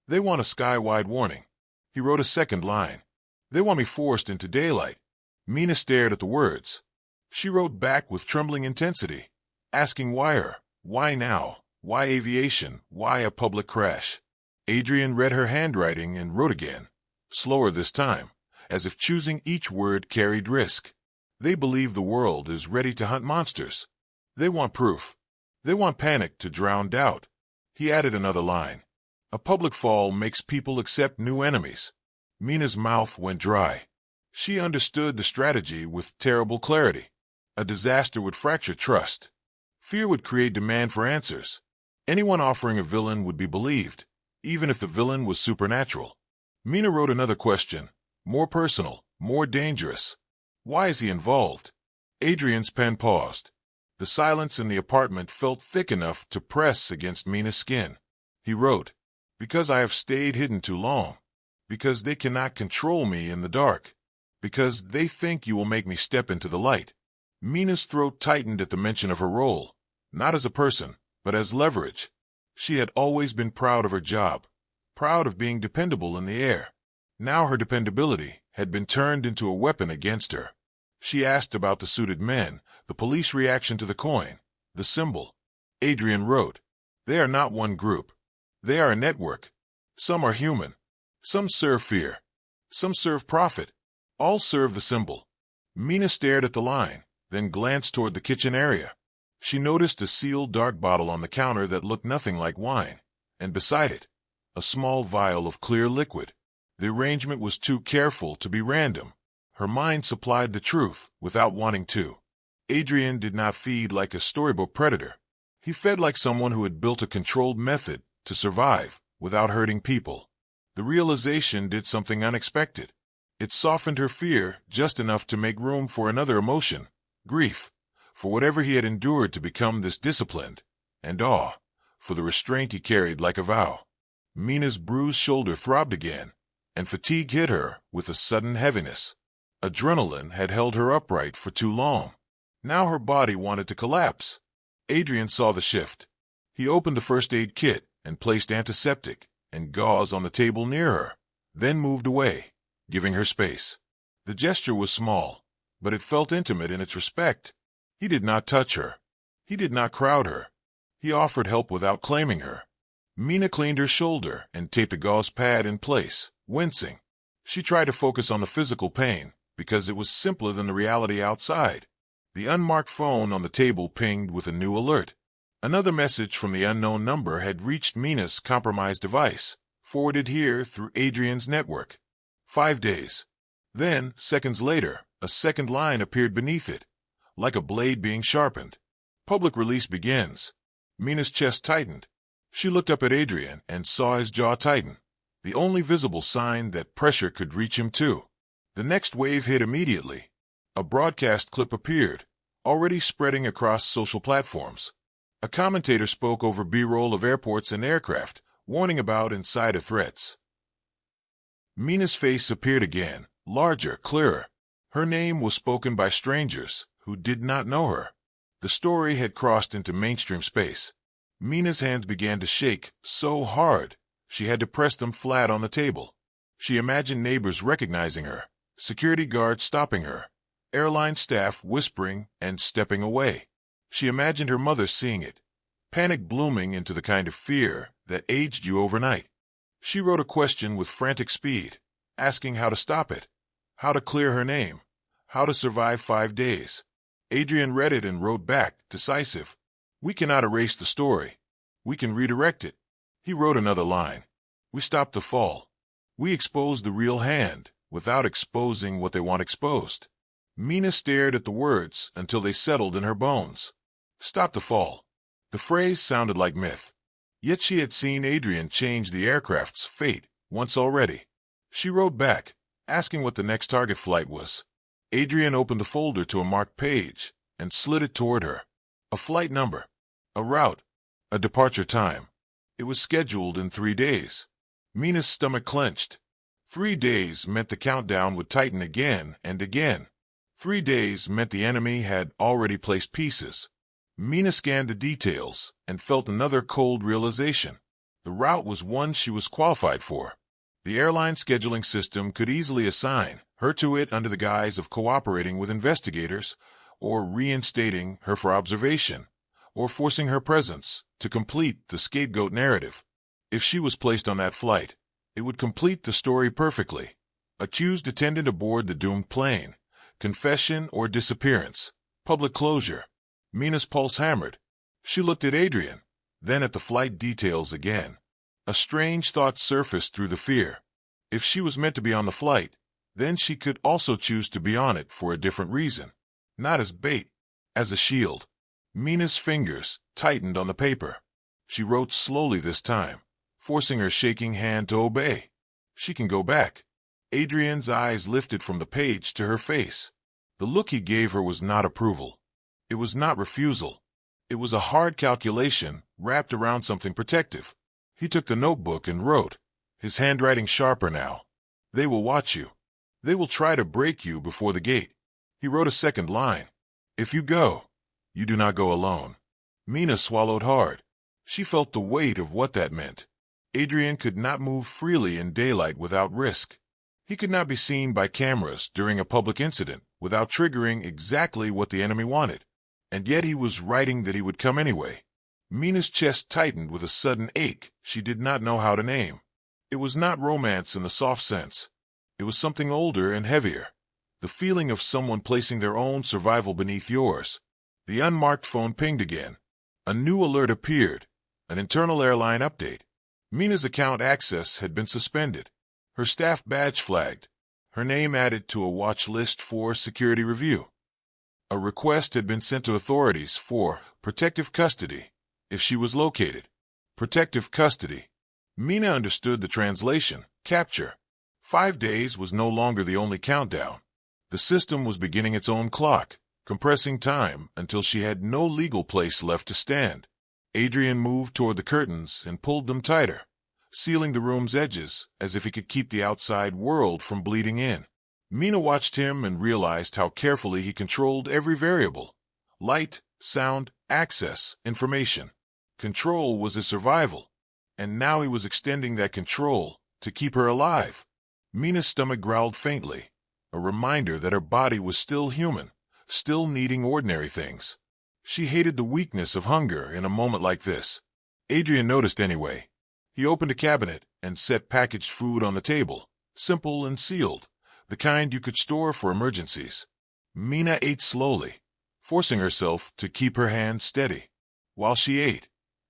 They want a sky-wide warning. He wrote a second line. They want me forced into daylight. Mina stared at the words. She wrote back with trembling intensity, asking why her, why now, why aviation, why a public crash. Adrian read her handwriting and wrote again, slower this time, as if choosing each word carried risk. They believe the world is ready to hunt monsters. They want proof. They want panic to drown doubt. He added another line. A public fall makes people accept new enemies. Mina's mouth went dry. She understood the strategy with terrible clarity. A disaster would fracture trust. Fear would create demand for answers. Anyone offering a villain would be believed, even if the villain was supernatural. Mina wrote another question, more personal, more dangerous. Why is he involved? Adrian's pen paused. The silence in the apartment felt thick enough to press against Mina's skin. He wrote, because I have stayed hidden too long. Because they cannot control me in the dark. Because they think you will make me step into the light. Mina's throat tightened at the mention of her role, not as a person, but as leverage. She had always been proud of her job, proud of being dependable in the air. Now her dependability had been turned into a weapon against her. She asked about the suited men, the police reaction to the coin, the symbol. Adrian wrote, they are not one group. They are a network. Some are human. Some serve fear. Some serve profit. All serve the symbol. Mina stared at the line, then glanced toward the kitchen area. She noticed a sealed dark bottle on the counter that looked nothing like wine, and beside it, a small vial of clear liquid. The arrangement was too careful to be random. Her mind supplied the truth without wanting to. Adrian did not feed like a storybook predator. He fed like someone who had built a controlled method to survive without hurting people. The realization did something unexpected. It softened her fear just enough to make room for another emotion, grief, for whatever he had endured to become this disciplined, and awe, for the restraint he carried like a vow. Mina's bruised shoulder throbbed again, and fatigue hit her with a sudden heaviness. Adrenaline had held her upright for too long. Now her body wanted to collapse. Adrian saw the shift. He opened the first aid kit and placed antiseptic and gauze on the table near her, then moved away, giving her space. The gesture was small, but it felt intimate in its respect. He did not touch her. He did not crowd her. He offered help without claiming her. Mina cleaned her shoulder and taped a gauze pad in place, wincing. She tried to focus on the physical pain, because it was simpler than the reality outside. The unmarked phone on the table pinged with a new alert. Another message from the unknown number had reached Mina's compromised device, forwarded here through Adrian's network. 5 days. Then, seconds later, a second line appeared beneath it, like a blade being sharpened. Public release begins. Mina's chest tightened. She looked up at Adrian and saw his jaw tighten, the only visible sign that pressure could reach him too. The next wave hit immediately. A broadcast clip appeared, already spreading across social platforms. A commentator spoke over B-roll of airports and aircraft, warning about insider threats. Mina's face appeared again, larger, clearer. Her name was spoken by strangers who did not know her. The story had crossed into mainstream space. Mina's hands began to shake so hard she had to press them flat on the table. She imagined neighbors recognizing her, security guards stopping her, airline staff whispering and stepping away. She imagined her mother seeing it, panic blooming into the kind of fear that aged you overnight. She wrote a question with frantic speed, asking how to stop it, how to clear her name, how to survive 5 days. Adrian read it and wrote back, decisive. We cannot erase the story. We can redirect it. He wrote another line. We stopped the fall. We exposed the real hand, without exposing what they want exposed. Mina stared at the words until they settled in her bones. Stop the fall. The phrase sounded like myth. Yet she had seen Adrian change the aircraft's fate once already. She wrote back, asking what the next target flight was. Adrian opened the folder to a marked page and slid it toward her. A flight number, a route, a departure time. It was scheduled in 3 days. Mina's stomach clenched. 3 days meant the countdown would tighten again and again. 3 days meant the enemy had already placed pieces. Mina scanned the details and felt another cold realization. The route was one she was qualified for. The airline scheduling system could easily assign her to it under the guise of cooperating with investigators, or reinstating her for observation, or forcing her presence to complete the scapegoat narrative. If she was placed on that flight, it would complete the story perfectly. Accused attendant aboard the doomed plane, confession or disappearance, public closure. Mina's pulse hammered. She looked at Adrian, then at the flight details again. A strange thought surfaced through the fear. If she was meant to be on the flight, then she could also choose to be on it for a different reason. Not as bait, as a shield. Mina's fingers tightened on the paper. She wrote slowly this time, forcing her shaking hand to obey. She can go back. Adrian's eyes lifted from the page to her face. The look he gave her was not approval. It was not refusal. It was a hard calculation wrapped around something protective. He took the notebook and wrote, his handwriting sharper now. They will watch you. They will try to break you before the gate. He wrote a second line. If you go, you do not go alone. Mina swallowed hard. She felt the weight of what that meant. Adrian could not move freely in daylight without risk. He could not be seen by cameras during a public incident without triggering exactly what the enemy wanted. And yet he was writing that he would come anyway. Mina's chest tightened with a sudden ache she did not know how to name. It was not romance in the soft sense. It was something older and heavier. The feeling of someone placing their own survival beneath yours. The unmarked phone pinged again. A new alert appeared, an internal airline update. Mina's account access had been suspended. Her staff badge flagged. Her name added to a watch list for security review. A request had been sent to authorities for protective custody if she was located. Protective custody. Mina understood the translation, capture. 5 days was no longer the only countdown. The system was beginning its own clock, compressing time until she had no legal place left to stand. Adrian moved toward the curtains and pulled them tighter, sealing the room's edges as if he could keep the outside world from bleeding in. Mina watched him and realized how carefully he controlled every variable. Light, sound, access, information. Control was his survival, and now he was extending that control to keep her alive. Mina's stomach growled faintly, a reminder that her body was still human, still needing ordinary things. She hated the weakness of hunger in a moment like this. Adrian noticed anyway. He opened a cabinet and set packaged food on the table, simple and sealed, the kind you could store for emergencies. Mina ate slowly, forcing herself to keep her hand steady. While she ate,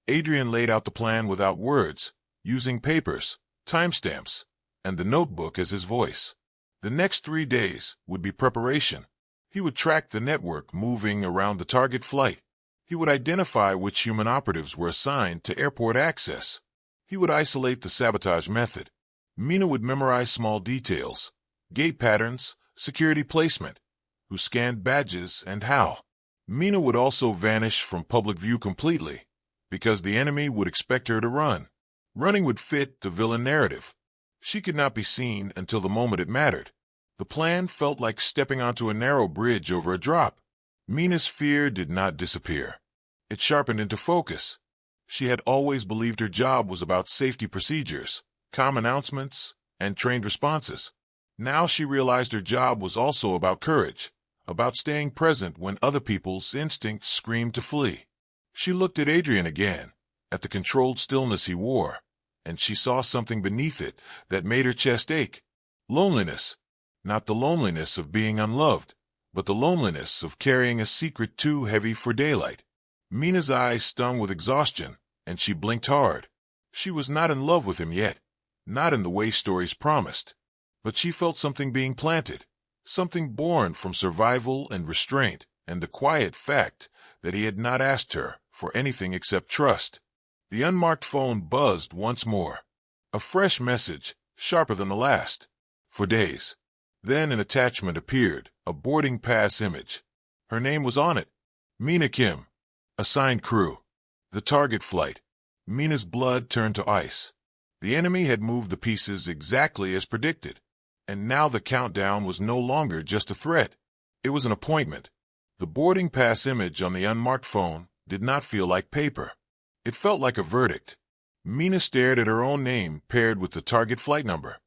Adrian laid out the plan without words, using papers, timestamps, and the notebook as his voice. The next 3 days would be preparation. He would track the network moving around the target flight. He would identify which human operatives were assigned to airport access. He would isolate the sabotage method. Mina would memorize small details, gate patterns, security placement, who scanned badges and how. Mina would also vanish from public view completely, because the enemy would expect her to run. Running would fit the villain narrative. She could not be seen until the moment it mattered. The plan felt like stepping onto a narrow bridge over a drop. Mina's fear did not disappear. It sharpened into focus. She had always believed her job was about safety procedures, calm announcements, and trained responses. Now she realized her job was also about courage, about staying present when other people's instincts screamed to flee. She looked at Adrian again, at the controlled stillness he wore, and she saw something beneath it that made her chest ache. Loneliness. Not the loneliness of being unloved, but the loneliness of carrying a secret too heavy for daylight. Mina's eyes stung with exhaustion, and she blinked hard. She was not in love with him yet, not in the way stories promised, but she felt something being planted, something born from survival and restraint, and the quiet fact that he had not asked her for anything except trust. The unmarked phone buzzed once more. A fresh message, sharper than the last. For days. Then an attachment appeared, a boarding pass image. Her name was on it. Mina Kim. Assigned crew. The target flight. Mina's blood turned to ice. The enemy had moved the pieces exactly as predicted. And now the countdown was no longer just a threat. It was an appointment. The boarding pass image on the unmarked phone did not feel like paper. It felt like a verdict. Mina stared at her own name paired with the target flight number.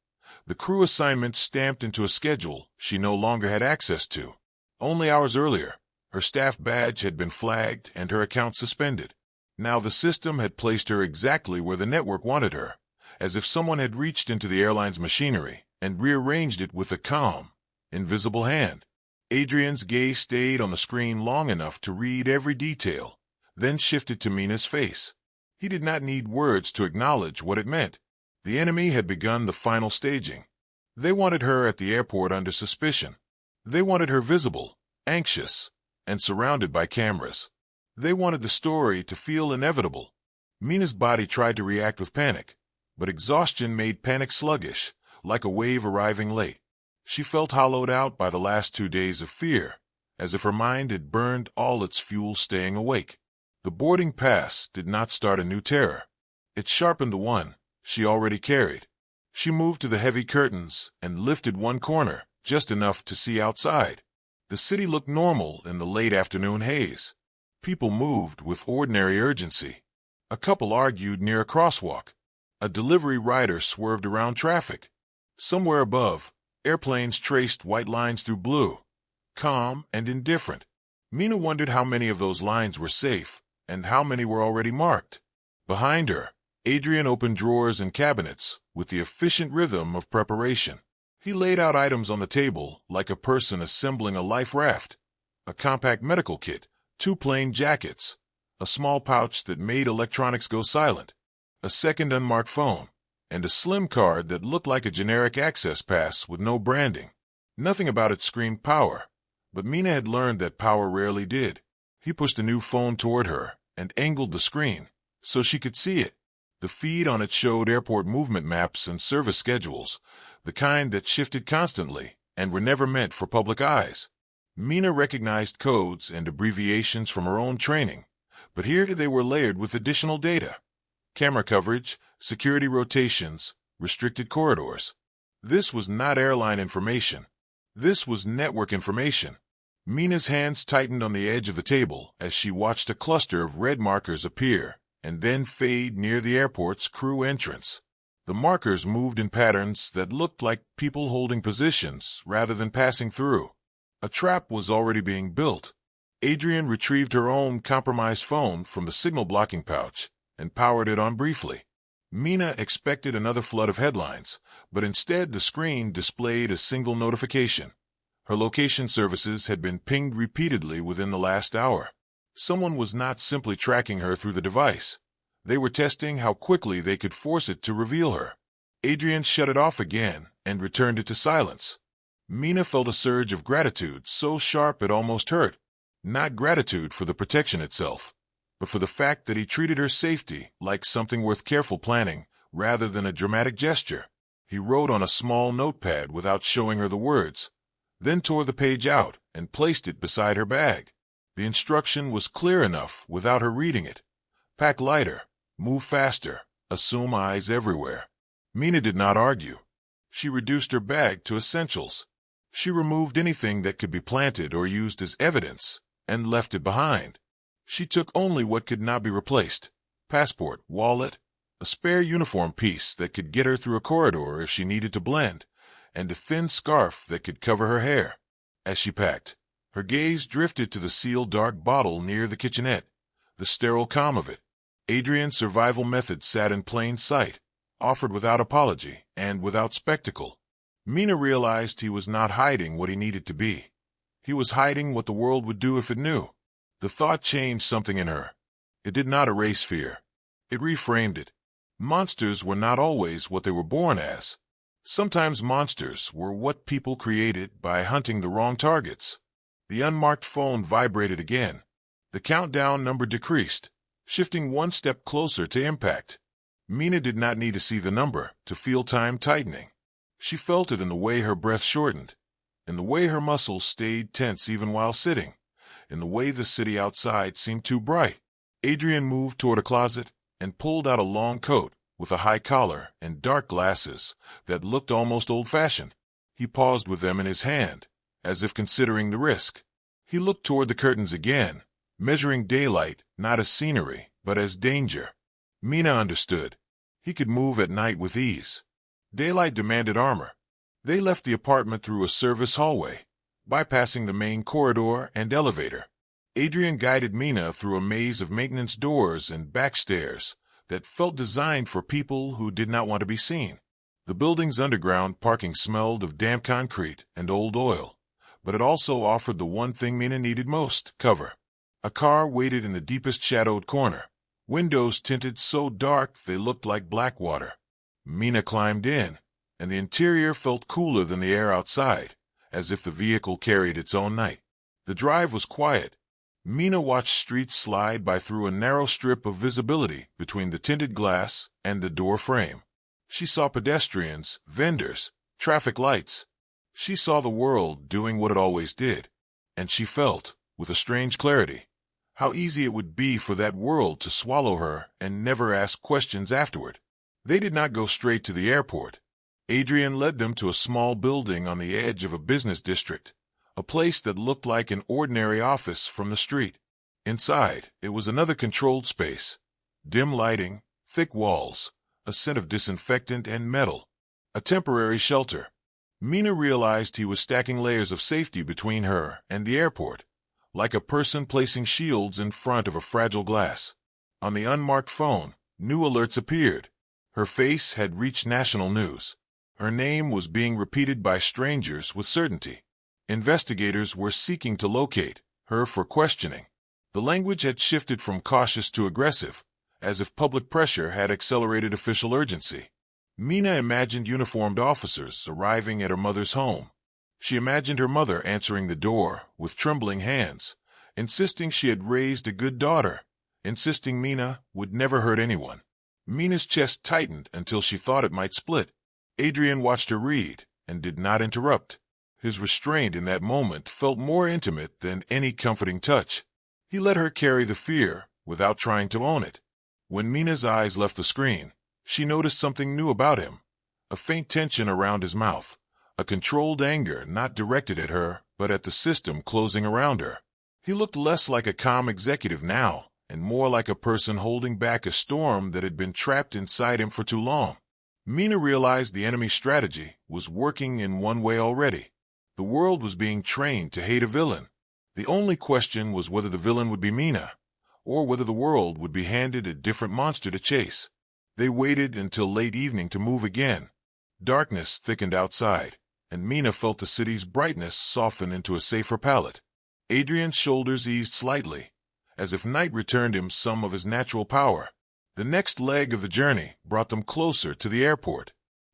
The crew assignment stamped into a schedule she no longer had access to. Only hours earlier, her staff badge had been flagged and her account suspended. Now the system had placed her exactly where the network wanted her, as if someone had reached into the airline's machinery and rearranged it with a calm, invisible hand. Adrian's gaze stayed on the screen long enough to read every detail, then shifted to Mina's face. He did not need words to acknowledge what it meant. The enemy had begun the final staging. They wanted her at the airport under suspicion. They wanted her visible, anxious, and surrounded by cameras. They wanted the story to feel inevitable. Mina's body tried to react with panic, but exhaustion made panic sluggish, like a wave arriving late. She felt hollowed out by the last 2 days of fear, as if her mind had burned all its fuel staying awake. The boarding pass did not start a new terror. It sharpened the one she already carried. She moved to the heavy curtains and lifted one corner, just enough to see outside. The city looked normal in the late afternoon haze. People moved with ordinary urgency. A couple argued near a crosswalk. A delivery rider swerved around traffic. Somewhere above, airplanes traced white lines through blue, calm and indifferent. Mina wondered how many of those lines were safe and how many were already marked. Behind her, Adrian opened drawers and cabinets with the efficient rhythm of preparation. He laid out items on the table like a person assembling a life raft. A compact medical kit, 2 plain jackets, a small pouch that made electronics go silent, a second unmarked phone, and a slim card that looked like a generic access pass with no branding. Nothing about it screamed power, but Mina had learned that power rarely did. He pushed the new phone toward her and angled the screen so she could see it. The feed on it showed airport movement maps and service schedules, the kind that shifted constantly and were never meant for public eyes. Mina recognized codes and abbreviations from her own training, but here they were layered with additional data. Camera coverage, security rotations, restricted corridors. This was not airline information. This was network information. Mina's hands tightened on the edge of the table as she watched a cluster of red markers appear and then fade near the airport's crew entrance. The markers moved in patterns that looked like people holding positions rather than passing through. A trap was already being built. Adrian retrieved her own compromised phone from the signal blocking pouch and powered it on briefly. Mina expected another flood of headlines, but instead the screen displayed a single notification. Her location services had been pinged repeatedly within the last hour. Someone was not simply tracking her through the device. They were testing how quickly they could force it to reveal her. Adrian shut it off again and returned it to silence. Mina felt a surge of gratitude so sharp it almost hurt. Not gratitude for the protection itself, but for the fact that he treated her safety like something worth careful planning rather than a dramatic gesture. He wrote on a small notepad without showing her the words, then tore the page out and placed it beside her bag. The instruction was clear enough without her reading it. Pack lighter, move faster, assume eyes everywhere. Mina did not argue. She reduced her bag to essentials. She removed anything that could be planted or used as evidence and left it behind. She took only what could not be replaced: passport, wallet, a spare uniform piece that could get her through a corridor if she needed to blend, and a thin scarf that could cover her hair. As she packed, her gaze drifted to the sealed dark bottle near the kitchenette. the sterile calm of it. Adrian's survival method sat in plain sight, offered without apology and without spectacle. Mina realized he was not hiding what he needed to be. He was hiding what the world would do if it knew. The thought changed something in her. It did not erase fear. It reframed it. Monsters were not always what they were born as. Sometimes monsters were what people created by hunting the wrong targets. The unmarked phone vibrated again. The countdown number decreased, shifting one step closer to impact. Mina did not need to see the number to feel time tightening. She felt it in the way her breath shortened, in the way her muscles stayed tense even while sitting, in the way the city outside seemed too bright. Adrian moved toward a closet and pulled out a long coat with a high collar and dark glasses that looked almost old-fashioned. He paused with them in his hand, as if considering the risk. He looked toward the curtains again, measuring daylight not as scenery, but as danger. Mina understood. He could move at night with ease. Daylight demanded armor. They left the apartment through a service hallway, bypassing the main corridor and elevator. Adrian guided Mina through a maze of maintenance doors and back stairs that felt designed for people who did not want to be seen. The building's underground parking smelled of damp concrete and old oil, but it also offered the one thing Mina needed most: cover. A car waited in the deepest shadowed corner, windows tinted so dark they looked like black water. Mina climbed in, and the interior felt cooler than the air outside, as if the vehicle carried its own night. The drive was quiet. Mina watched streets slide by through a narrow strip of visibility between the tinted glass and the door frame. She saw pedestrians, vendors, traffic lights. She saw the world doing what it always did, and she felt, with a strange clarity, how easy it would be for that world to swallow her and never ask questions afterward. They did not go straight to the airport. Adrian led them to a small building on the edge of a business district, a place that looked like an ordinary office from the street. Inside, it was another controlled space. Dim lighting, thick walls, a scent of disinfectant and metal. A temporary shelter. Mina realized he was stacking layers of safety between her and the airport, like a person placing shields in front of a fragile glass. On the unmarked phone, new alerts appeared. Her face had reached national news. Her name was being repeated by strangers with certainty. Investigators were seeking to locate her for questioning. The language had shifted from cautious to aggressive, as if public pressure had accelerated official urgency. Mina imagined uniformed officers arriving at her mother's home. She imagined her mother answering the door with trembling hands, insisting she had raised a good daughter, insisting Mina would never hurt anyone. Mina's chest tightened until she thought it might split. Adrian watched her read and did not interrupt. His restraint in that moment felt more intimate than any comforting touch. He let her carry the fear without trying to own it. When Mina's eyes left the screen, she noticed something new about him. A faint tension around his mouth, a controlled anger not directed at her, but at the system closing around her. He looked less like a calm executive now, and more like a person holding back a storm that had been trapped inside him for too long. Mina realized the enemy's strategy was working in one way already. The world was being trained to hate a villain. The only question was whether the villain would be Mina, or whether the world would be handed a different monster to chase. They waited until late evening to move again. Darkness thickened outside, and Mina felt the city's brightness soften into a safer palette. Adrian's shoulders eased slightly, as if night returned him some of his natural power. The next leg of the journey brought them closer to the airport.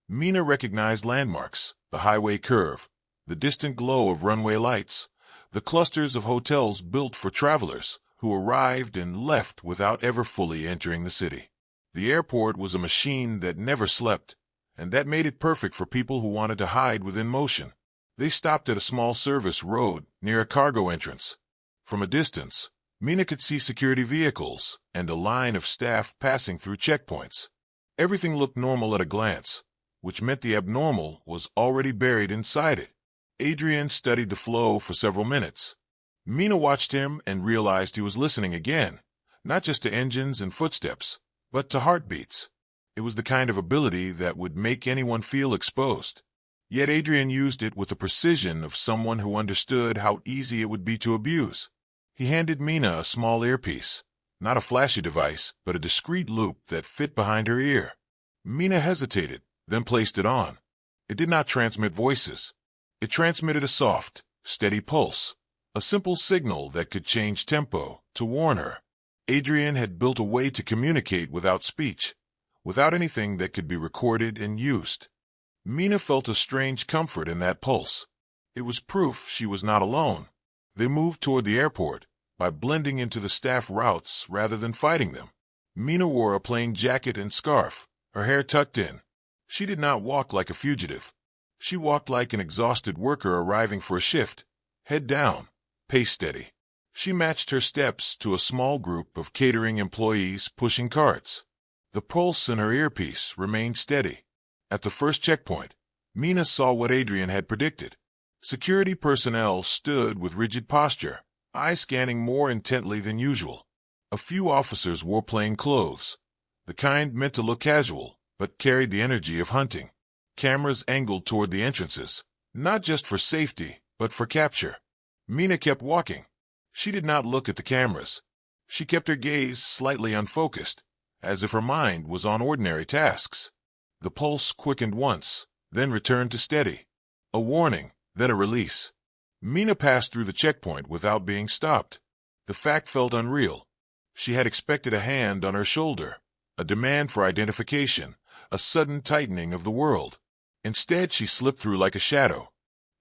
Mina recognized landmarks, the highway curve, the distant glow of runway lights, the clusters of hotels built for travelers who arrived and left without ever fully entering the city. The airport was a machine that never slept, and that made it perfect for people who wanted to hide within motion. They stopped at a small service road near a cargo entrance. From a distance, Mina could see security vehicles and a line of staff passing through checkpoints. Everything looked normal at a glance, which meant the abnormal was already buried inside it. Adrian studied the flow for several minutes. Mina watched him and realized he was listening again, not just to engines and footsteps, but to heartbeats. It was the kind of ability that would make anyone feel exposed. Yet Adrian used it with the precision of someone who understood how easy it would be to abuse. He handed Mina a small earpiece. Not a flashy device, but a discreet loop that fit behind her ear. Mina hesitated, then placed it on. It did not transmit voices. It transmitted a soft, steady pulse, a simple signal that could change tempo to warn her. Adrian had built a way to communicate without speech, without anything that could be recorded and used. Mina felt a strange comfort in that pulse. It was proof she was not alone. They moved toward the airport by blending into the staff routes rather than fighting them. Mina wore a plain jacket and scarf, her hair tucked in. She did not walk like a fugitive. She walked like an exhausted worker arriving for a shift, head down, pace steady. She matched her steps to a small group of catering employees pushing carts. The pulse in her earpiece remained steady. At the first checkpoint, Mina saw what Adrian had predicted. Security personnel stood with rigid posture, eyes scanning more intently than usual. A few officers wore plain clothes, the kind meant to look casual, but carried the energy of hunting. Cameras angled toward the entrances, not just for safety, but for capture. Mina kept walking. She did not look at the cameras. She kept her gaze slightly unfocused, as if her mind was on ordinary tasks. The pulse quickened once, then returned to steady. A warning, then a release. Mina passed through the checkpoint without being stopped. The fact felt unreal. She had expected a hand on her shoulder, a demand for identification, a sudden tightening of the world. Instead, she slipped through like a shadow.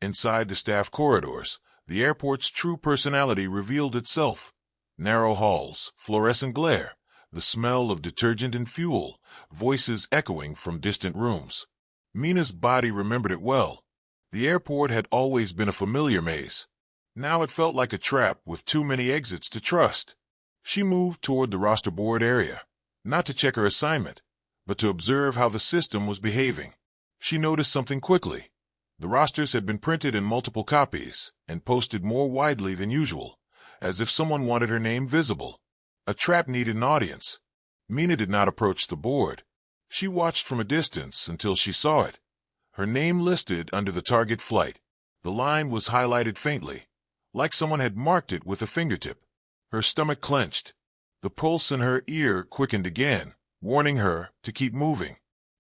Inside the staff corridors, the airport's true personality revealed itself. Narrow halls, fluorescent glare, the smell of detergent and fuel, voices echoing from distant rooms. Mina's body remembered it well. The airport had always been a familiar maze. Now it felt like a trap with too many exits to trust. She moved toward the roster board area, not to check her assignment, but to observe how the system was behaving. She noticed something quickly. The rosters had been printed in multiple copies and posted more widely than usual, as if someone wanted her name visible. A trap needed an audience. Mina did not approach the board. She watched from a distance until she saw it. Her name listed under the target flight. The line was highlighted faintly, like someone had marked it with a fingertip. Her stomach clenched. The pulse in her ear quickened again, warning her to keep moving.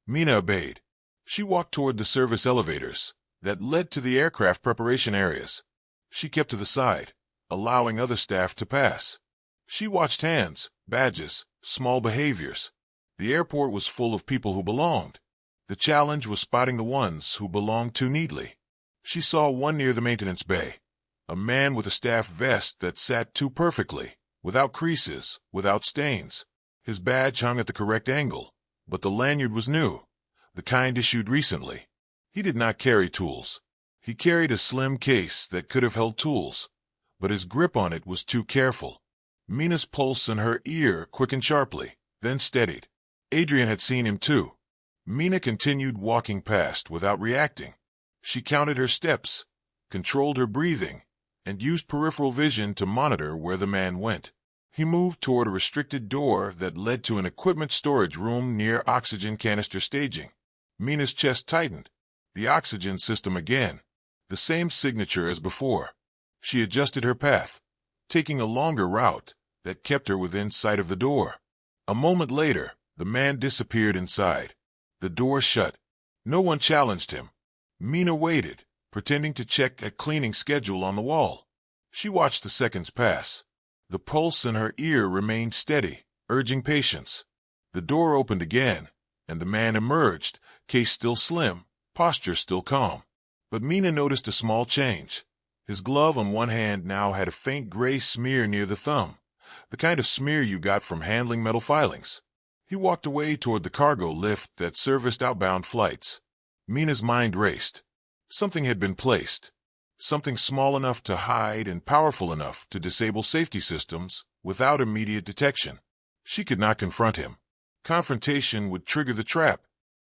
Mina obeyed. She walked toward the service elevators that led to the aircraft preparation areas. She kept to the side, allowing other staff to pass. She watched hands, badges, small behaviors. The airport was full of people who belonged. The challenge was spotting the ones who belonged too neatly. She saw one near the maintenance bay, a man with a staff vest that sat too perfectly, without creases, without stains. His badge hung at the correct angle, but the lanyard was new, the kind issued recently. He did not carry tools. He carried a slim case that could have held tools, but his grip on it was too careful. Mina's pulse in her ear quickened sharply, then steadied. Adrian had seen him too. Mina continued walking past without reacting. She counted her steps, controlled her breathing, and used peripheral vision to monitor where the man went. He moved toward a restricted door that led to an equipment storage room near oxygen canister staging. Mina's chest tightened. The oxygen system again. The same signature as before. She adjusted her path, taking a longer route that kept her within sight of the door. A moment later, the man disappeared inside. The door shut. No one challenged him. Mina waited, pretending to check a cleaning schedule on the wall. She watched the seconds pass. The pulse in her ear remained steady, urging patience. The door opened again, and the man emerged, case still slim, posture still calm. But Mina noticed a small change. His glove on one hand now had a faint gray smear near the thumb, the kind of smear you got from handling metal filings. He walked away toward the cargo lift that serviced outbound flights. Mina's mind raced. Something had been placed. Something small enough to hide and powerful enough to disable safety systems without immediate detection. She could not confront him. Confrontation would trigger the trap.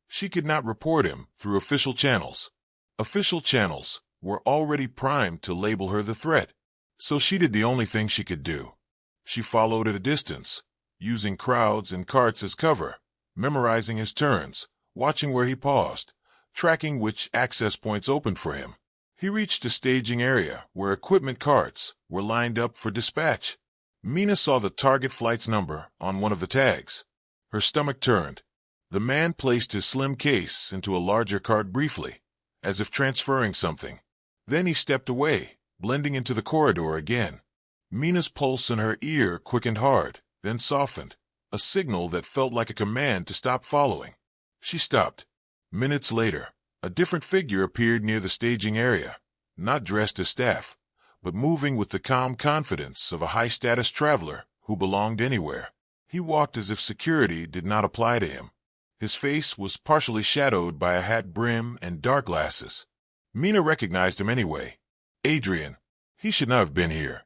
She could not report him through official channels. Official channels were already primed to label her the threat. So she did the only thing she could do. She followed at a distance, using crowds and carts as cover, memorizing his turns, watching where he paused, tracking which access points opened for him. He reached a staging area where equipment carts were lined up for dispatch. Mina saw the target flight's number on one of the tags. Her stomach turned. The man placed his slim case into a larger cart briefly, as if transferring something. Then he stepped away, blending into the corridor again. Mina's pulse in her ear quickened hard, then softened, a signal that felt like a command to stop following. She stopped. Minutes later, a different figure appeared near the staging area, not dressed as staff, but moving with the calm confidence of a high-status traveler who belonged anywhere. He walked as if security did not apply to him. His face was partially shadowed by a hat brim and dark glasses. Mina recognized him anyway. Adrian. He should not have been here.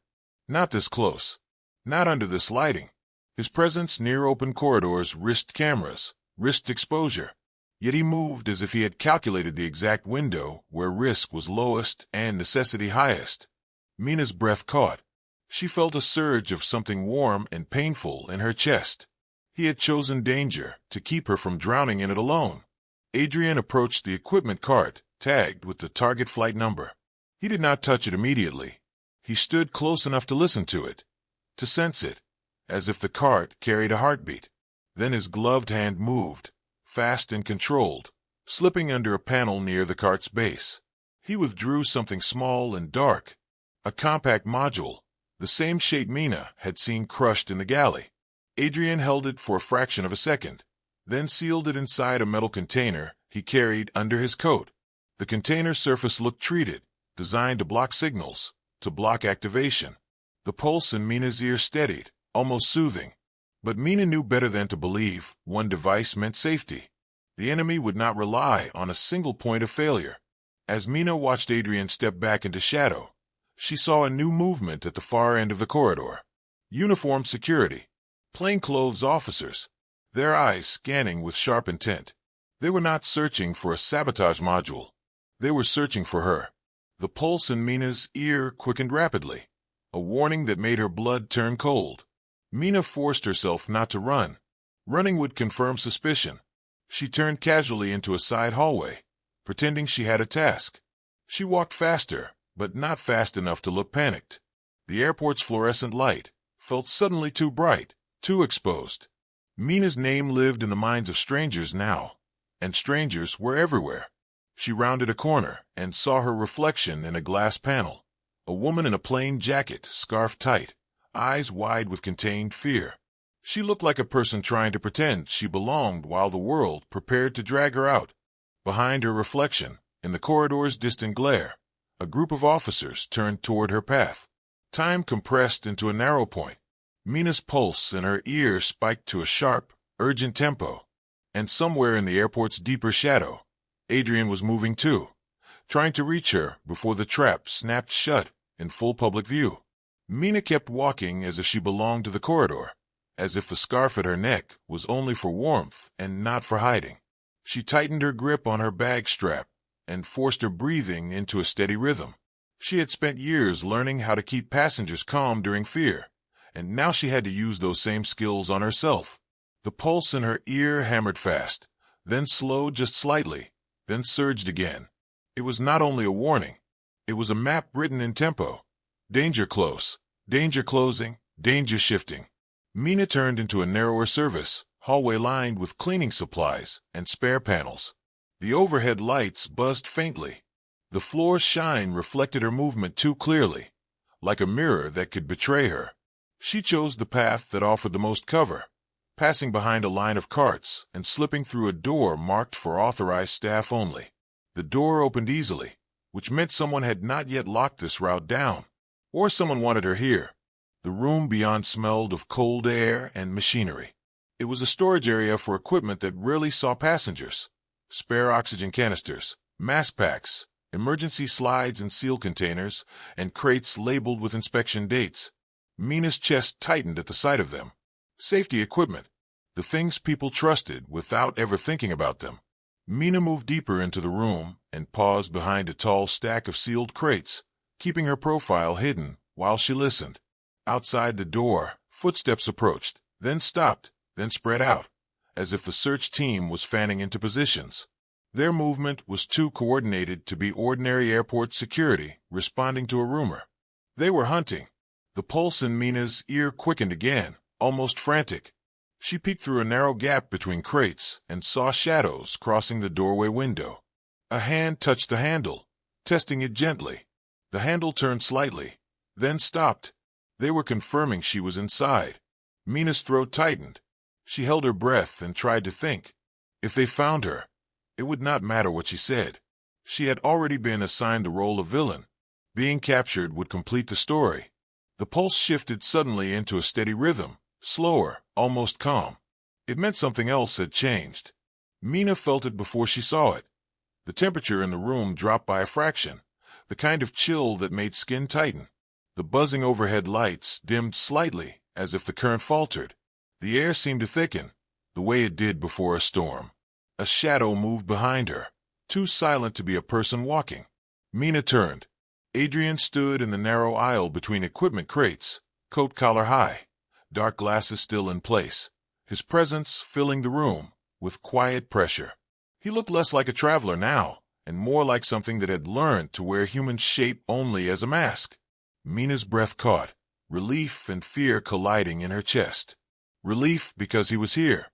Not this close. Not under this lighting. His presence near open corridors risked cameras, risked exposure. Yet he moved as if he had calculated the exact window where risk was lowest and necessity highest. Mina's breath caught. She felt a surge of something warm and painful in her chest. He had chosen danger to keep her from drowning in it alone. Adrian approached the equipment cart, tagged with the target flight number. He did not touch it immediately. He stood close enough to listen to it, to sense it, as if the cart carried a heartbeat. Then his gloved hand moved, fast and controlled, slipping under a panel near the cart's base. He withdrew something small and dark, a compact module, the same shape Mina had seen crushed in the galley. Adrian held it for a fraction of a second, then sealed it inside a metal container he carried under his coat. The container's surface looked treated, designed to block signals, to block activation. The pulse in Mina's ear steadied, almost soothing. But Mina knew better than to believe one device meant safety. The enemy would not rely on a single point of failure. As Mina watched Adrian step back into shadow, she saw a new movement at the far end of the corridor. Uniformed security. Plainclothes officers, their eyes scanning with sharp intent. They were not searching for a sabotage module. They were searching for her. The pulse in Mina's ear quickened rapidly, a warning that made her blood turn cold. Mina forced herself not to run. Running would confirm suspicion. She turned casually into a side hallway, pretending she had a task. She walked faster, but not fast enough to look panicked. The airport's fluorescent light felt suddenly too bright, too exposed. Mina's name lived in the minds of strangers now, and strangers were everywhere. She rounded a corner and saw her reflection in a glass panel. A woman in a plain jacket, scarf tight, eyes wide with contained fear. She looked like a person trying to pretend she belonged while the world prepared to drag her out. Behind her reflection, in the corridor's distant glare, a group of officers turned toward her path. Time compressed into a narrow point. Mina's pulse in her ear spiked to a sharp, urgent tempo. And somewhere in the airport's deeper shadow, Adrian was moving too, trying to reach her before the trap snapped shut in full public view. Mina kept walking as if she belonged to the corridor, as if the scarf at her neck was only for warmth and not for hiding. She tightened her grip on her bag strap and forced her breathing into a steady rhythm. She had spent years learning how to keep passengers calm during fear, and now she had to use those same skills on herself. The pulse in her ear hammered fast, then slowed just slightly, then surged again. It was not only a warning. It was a map written in tempo. Danger close, danger closing, danger shifting. Mina turned into a narrower service, hallway lined with cleaning supplies and spare panels. The overhead lights buzzed faintly. The floor's shine reflected her movement too clearly, like a mirror that could betray her. She chose the path that offered the most cover, passing behind a line of carts and slipping through a door marked for authorized staff only. The door opened easily, which meant someone had not yet locked this route down, or someone wanted her here. The room beyond smelled of cold air and machinery. It was a storage area for equipment that rarely saw passengers. Spare oxygen canisters, mask packs, emergency slides and seal containers, and crates labeled with inspection dates. Mina's chest tightened at the sight of them. Safety equipment. The things people trusted without ever thinking about them. Mina moved deeper into the room and paused behind a tall stack of sealed crates, keeping her profile hidden while she listened. Outside the door, footsteps approached, then stopped, then spread out, as if the search team was fanning into positions. Their movement was too coordinated to be ordinary airport security responding to a rumor. They were hunting. The pulse in Mina's ear quickened again, almost frantic. She peeked through a narrow gap between crates and saw shadows crossing the doorway window. A hand touched the handle, testing it gently. The handle turned slightly, then stopped. They were confirming she was inside. Mina's throat tightened. She held her breath and tried to think. If they found her, it would not matter what she said. She had already been assigned the role of villain. Being captured would complete the story. The pulse shifted suddenly into a steady rhythm, slower, almost calm. It meant something else had changed. Mina felt it before she saw it. The temperature in the room dropped by a fraction, the kind of chill that made skin tighten. The buzzing overhead lights dimmed slightly, as if the current faltered. The air seemed to thicken, the way it did before a storm. A shadow moved behind her, too silent to be a person walking. Mina turned. Adrian stood in the narrow aisle between equipment crates, coat collar high, dark glasses still in place, his presence filling the room with quiet pressure. He looked less like a traveler now, and more like something that had learned to wear human shape only as a mask. Mina's breath caught, relief and fear colliding in her chest. Relief because he was here.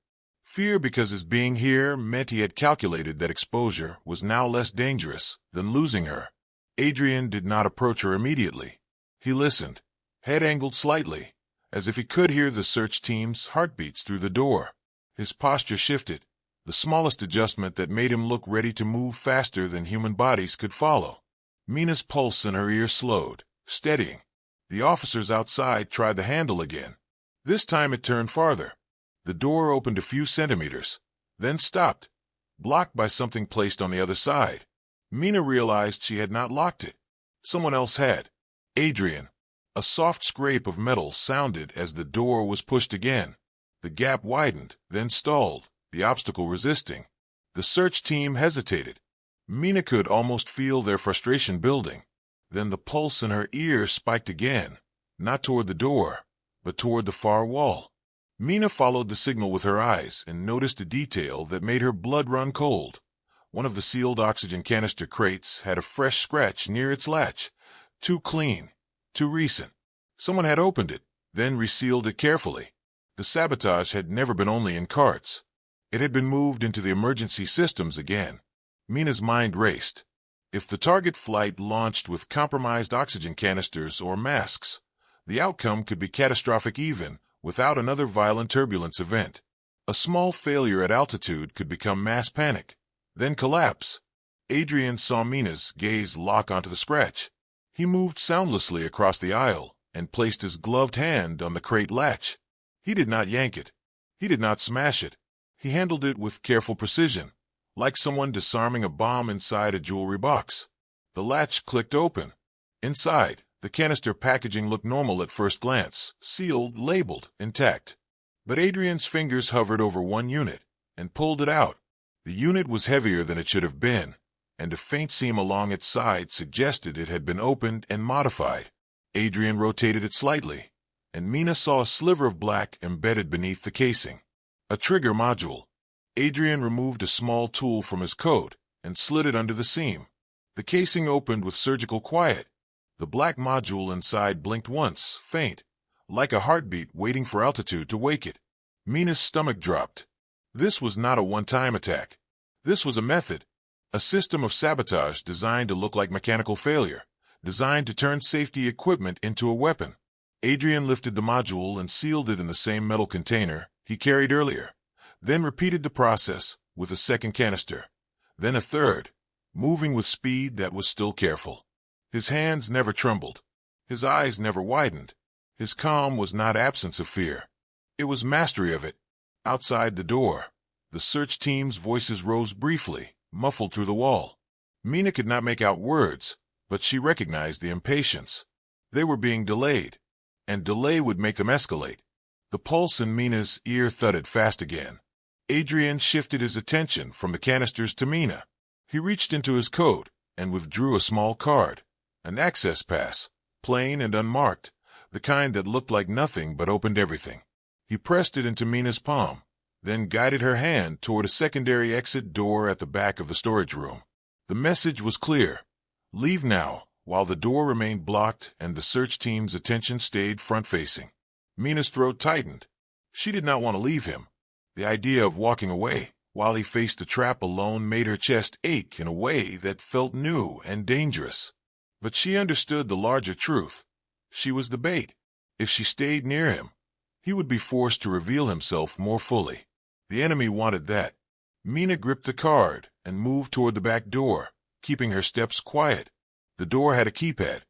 Fear because his being here meant he had calculated that exposure was now less dangerous than losing her. Adrian did not approach her immediately. He listened, head angled slightly, as if he could hear the search team's heartbeats through the door. His posture shifted, the smallest adjustment that made him look ready to move faster than human bodies could follow. Mina's pulse in her ear slowed, steadying. The officers outside tried the handle again. This time it turned farther. The door opened a few centimeters, then stopped, blocked by something placed on the other side. Mina realized she had not locked it. Someone else had. Adrian. A soft scrape of metal sounded as the door was pushed again. The gap widened, then stalled, the obstacle resisting. The search team hesitated. Mina could almost feel their frustration building. Then the pulse in her ear spiked again, not toward the door, but toward the far wall. Mina followed the signal with her eyes and noticed a detail that made her blood run cold. One of the sealed oxygen canister crates had a fresh scratch near its latch. Too clean, too recent. Someone had opened it, then resealed it carefully. The sabotage had never been only in carts. It had been moved into the emergency systems again. Mina's mind raced. If the target flight launched with compromised oxygen canisters or masks, the outcome could be catastrophic even without another violent turbulence event. A small failure at altitude could become mass panic, then collapse. Adrian saw Mina's gaze lock onto the scratch. He moved soundlessly across the aisle and placed his gloved hand on the crate latch. He did not yank it. He did not smash it. He handled it with careful precision, like someone disarming a bomb inside a jewelry box. The latch clicked open. Inside, the canister packaging looked normal at first glance, sealed, labeled, intact. But Adrian's fingers hovered over one unit and pulled it out. The unit was heavier than it should have been, and a faint seam along its side suggested it had been opened and modified. Adrian rotated it slightly, and Mina saw a sliver of black embedded beneath the casing. A trigger module. Adrian removed a small tool from his coat and slid it under the seam. The casing opened with surgical quiet. The black module inside blinked once, faint, like a heartbeat waiting for altitude to wake it. Mina's stomach dropped. This was not a one-time attack. This was a method, a system of sabotage designed to look like mechanical failure, designed to turn safety equipment into a weapon. Adrian lifted the module and sealed it in the same metal container he carried earlier, then repeated the process with a second canister, then a third, moving with speed that was still careful. His hands never trembled. His eyes never widened. His calm was not absence of fear. It was mastery of it. Outside the door, the search team's voices rose briefly, muffled through the wall. Mina could not make out words, but she recognized the impatience. They were being delayed, and delay would make them escalate. The pulse in Mina's ear thudded fast again. Adrian shifted his attention from the canisters to Mina. He reached into his coat and withdrew a small card, an access pass, plain and unmarked, the kind that looked like nothing but opened everything. He pressed it into Mina's palm, then guided her hand toward a secondary exit door at the back of the storage room. The message was clear. Leave now, while the door remained blocked and the search team's attention stayed front-facing. Mina's throat tightened. She did not want to leave him. The idea of walking away while he faced the trap alone made her chest ache in a way that felt new and dangerous. But she understood the larger truth. She was the bait. If she stayed near him, he would be forced to reveal himself more fully. The enemy wanted that. Mina gripped the card and moved toward the back door, keeping her steps quiet. The door had a keypad.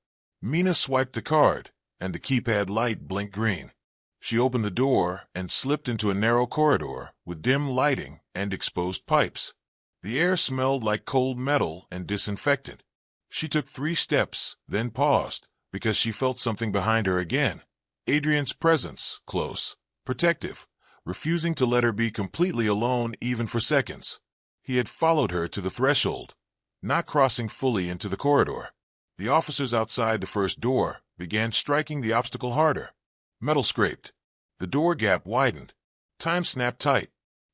Mina swiped the card, and the keypad light blinked green. She opened the door and slipped into a narrow corridor with dim lighting and exposed pipes. The air smelled like cold metal and disinfectant. She took 3 steps, then paused, because she felt something behind her again. Adrian's presence, close, protective, refusing to let her be completely alone even for seconds. He had followed her to the threshold, not crossing fully into the corridor. The officers outside the first door began striking the obstacle harder. Metal scraped. The door gap widened. Time snapped tight.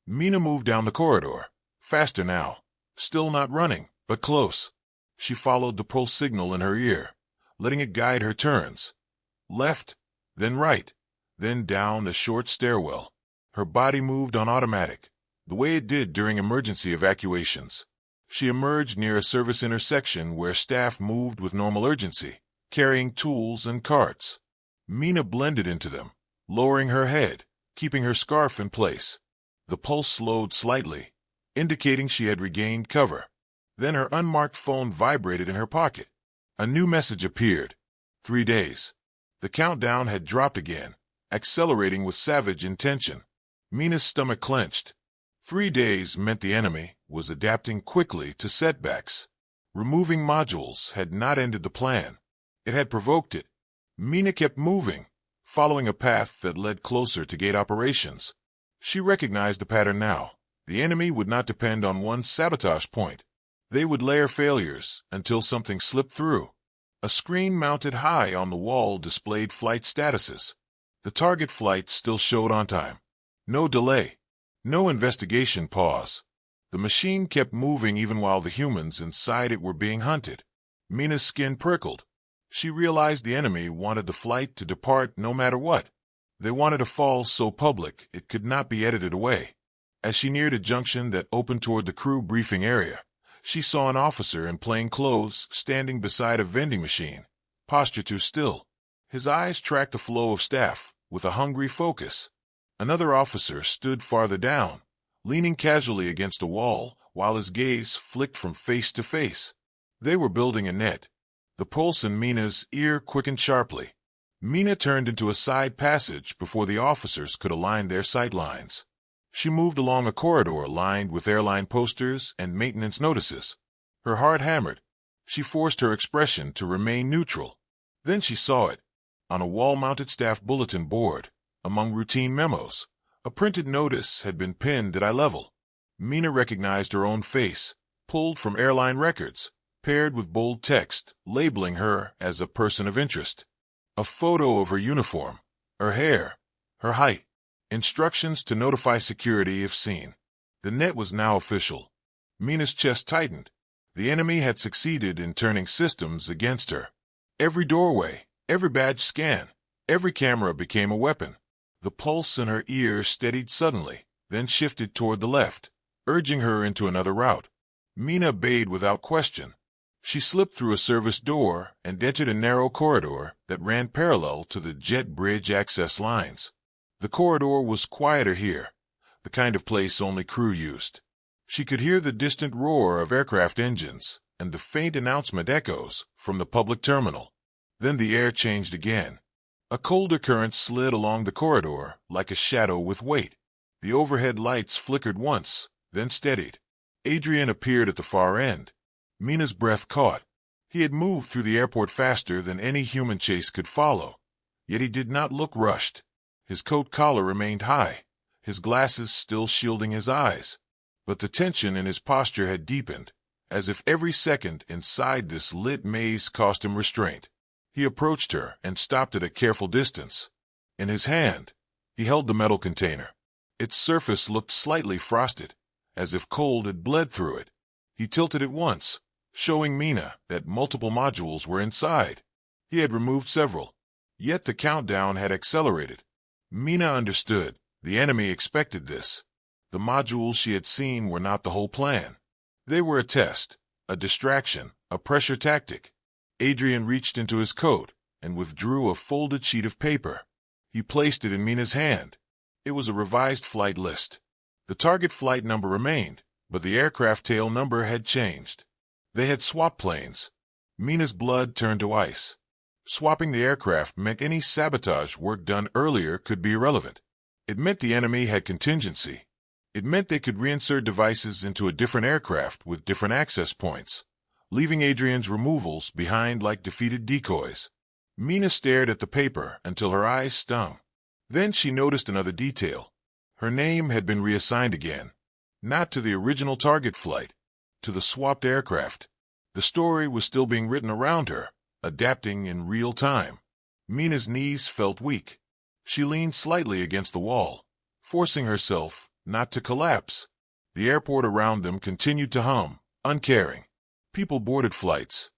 Mina moved down the corridor, faster now, still not running, but close. She followed the pulse signal in her ear, letting it guide her turns. Left, then right, then down a short stairwell. Her body moved on automatic, the way it did during emergency evacuations. She emerged near a service intersection where staff moved with normal urgency, carrying tools and carts. Mina blended into them, lowering her head, keeping her scarf in place. The pulse slowed slightly, indicating she had regained cover. Then her unmarked phone vibrated in her pocket. A new message appeared. 3 days. The countdown had dropped again, accelerating with savage intention. Mina's stomach clenched. 3 days meant the enemy was adapting quickly to setbacks. Removing modules had not ended the plan. It had provoked it. Mina kept moving, following a path that led closer to gate operations. She recognized the pattern now. The enemy would not depend on one sabotage point. They would layer failures until something slipped through. A screen mounted high on the wall displayed flight statuses. The target flight still showed on time. No delay. No investigation pause. The machine kept moving even while the humans inside it were being hunted. Mina's skin prickled. She realized the enemy wanted the flight to depart no matter what. They wanted a fall so public it could not be edited away. As she neared a junction that opened toward the crew briefing area, she saw an officer in plain clothes standing beside a vending machine, posture too still. His eyes tracked the flow of staff with a hungry focus. Another officer stood farther down, leaning casually against a wall while his gaze flicked from face to face. They were building a net. The pulse in Mina's ear quickened sharply. Mina turned into a side passage before the officers could align their sight lines. She moved along a corridor lined with airline posters and maintenance notices. Her heart hammered. She forced her expression to remain neutral. Then she saw it. On a wall-mounted staff bulletin board, among routine memos, a printed notice had been pinned at eye level. Mina recognized her own face, pulled from airline records, paired with bold text labeling her as a person of interest. A photo of her uniform, her hair, her height. Instructions to notify security if seen. The net was now official. Mina's chest tightened. The enemy had succeeded in turning systems against her. Every doorway, every badge scan, every camera became a weapon. The pulse in her ear steadied suddenly, then shifted toward the left, urging her into another route. Mina obeyed without question. She slipped through a service door and entered a narrow corridor that ran parallel to the jet bridge access lines. The corridor was quieter here, the kind of place only crew used. She could hear the distant roar of aircraft engines and the faint announcement echoes from the public terminal. Then the air changed again. A colder current slid along the corridor like a shadow with weight. The overhead lights flickered once, then steadied. Adrian appeared at the far end. Mina's breath caught. He had moved through the airport faster than any human chase could follow, yet he did not look rushed. His coat collar remained high, his glasses still shielding his eyes. But the tension in his posture had deepened, as if every second inside this lit maze cost him restraint. He approached her and stopped at a careful distance. In his hand, he held the metal container. Its surface looked slightly frosted, as if cold had bled through it. He tilted it once, showing Mina that multiple modules were inside. He had removed several, yet the countdown had accelerated. Mina understood. The enemy expected this. The modules she had seen were not the whole plan. They were a test, a distraction, a pressure tactic. Adrian reached into his coat and withdrew a folded sheet of paper. He placed it in Mina's hand. It was a revised flight list. The target flight number remained, but the aircraft tail number had changed. They had swapped planes. Mina's blood turned to ice. Swapping the aircraft meant any sabotage work done earlier could be irrelevant. It meant the enemy had contingency. It meant they could reinsert devices into a different aircraft with different access points, leaving Adrian's removals behind like defeated decoys. Mina stared at the paper until her eyes stung. Then she noticed another detail. Her name had been reassigned again, not to the original target flight, to the swapped aircraft. The story was still being written around her, adapting in real time. Mina's knees felt weak. She leaned slightly against the wall, forcing herself not to collapse. The airport around them continued to hum, uncaring. People boarded flights.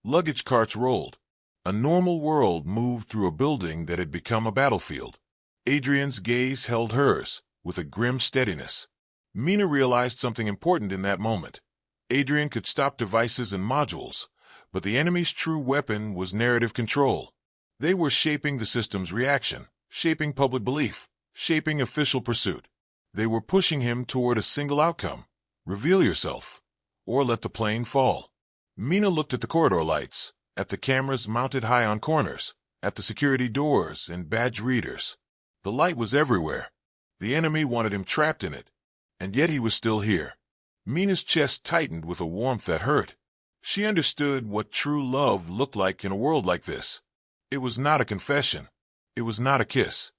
Luggage carts rolled. A normal world moved through a building that had become a battlefield. Adrian's gaze held hers, with a grim steadiness. Mina realized something important in that moment. Adrian could stop devices and modules, but the enemy's true weapon was narrative control. They were shaping the system's reaction, shaping public belief, shaping official pursuit. They were pushing him toward a single outcome: reveal yourself, or let the plane fall. Mina looked at the corridor lights, at the cameras mounted high on corners, at the security doors and badge readers. The light was everywhere. The enemy wanted him trapped in it, and yet he was still here. Mina's chest tightened with a warmth that hurt. She understood what true love looked like in a world like this. It was not a confession. It was not a kiss.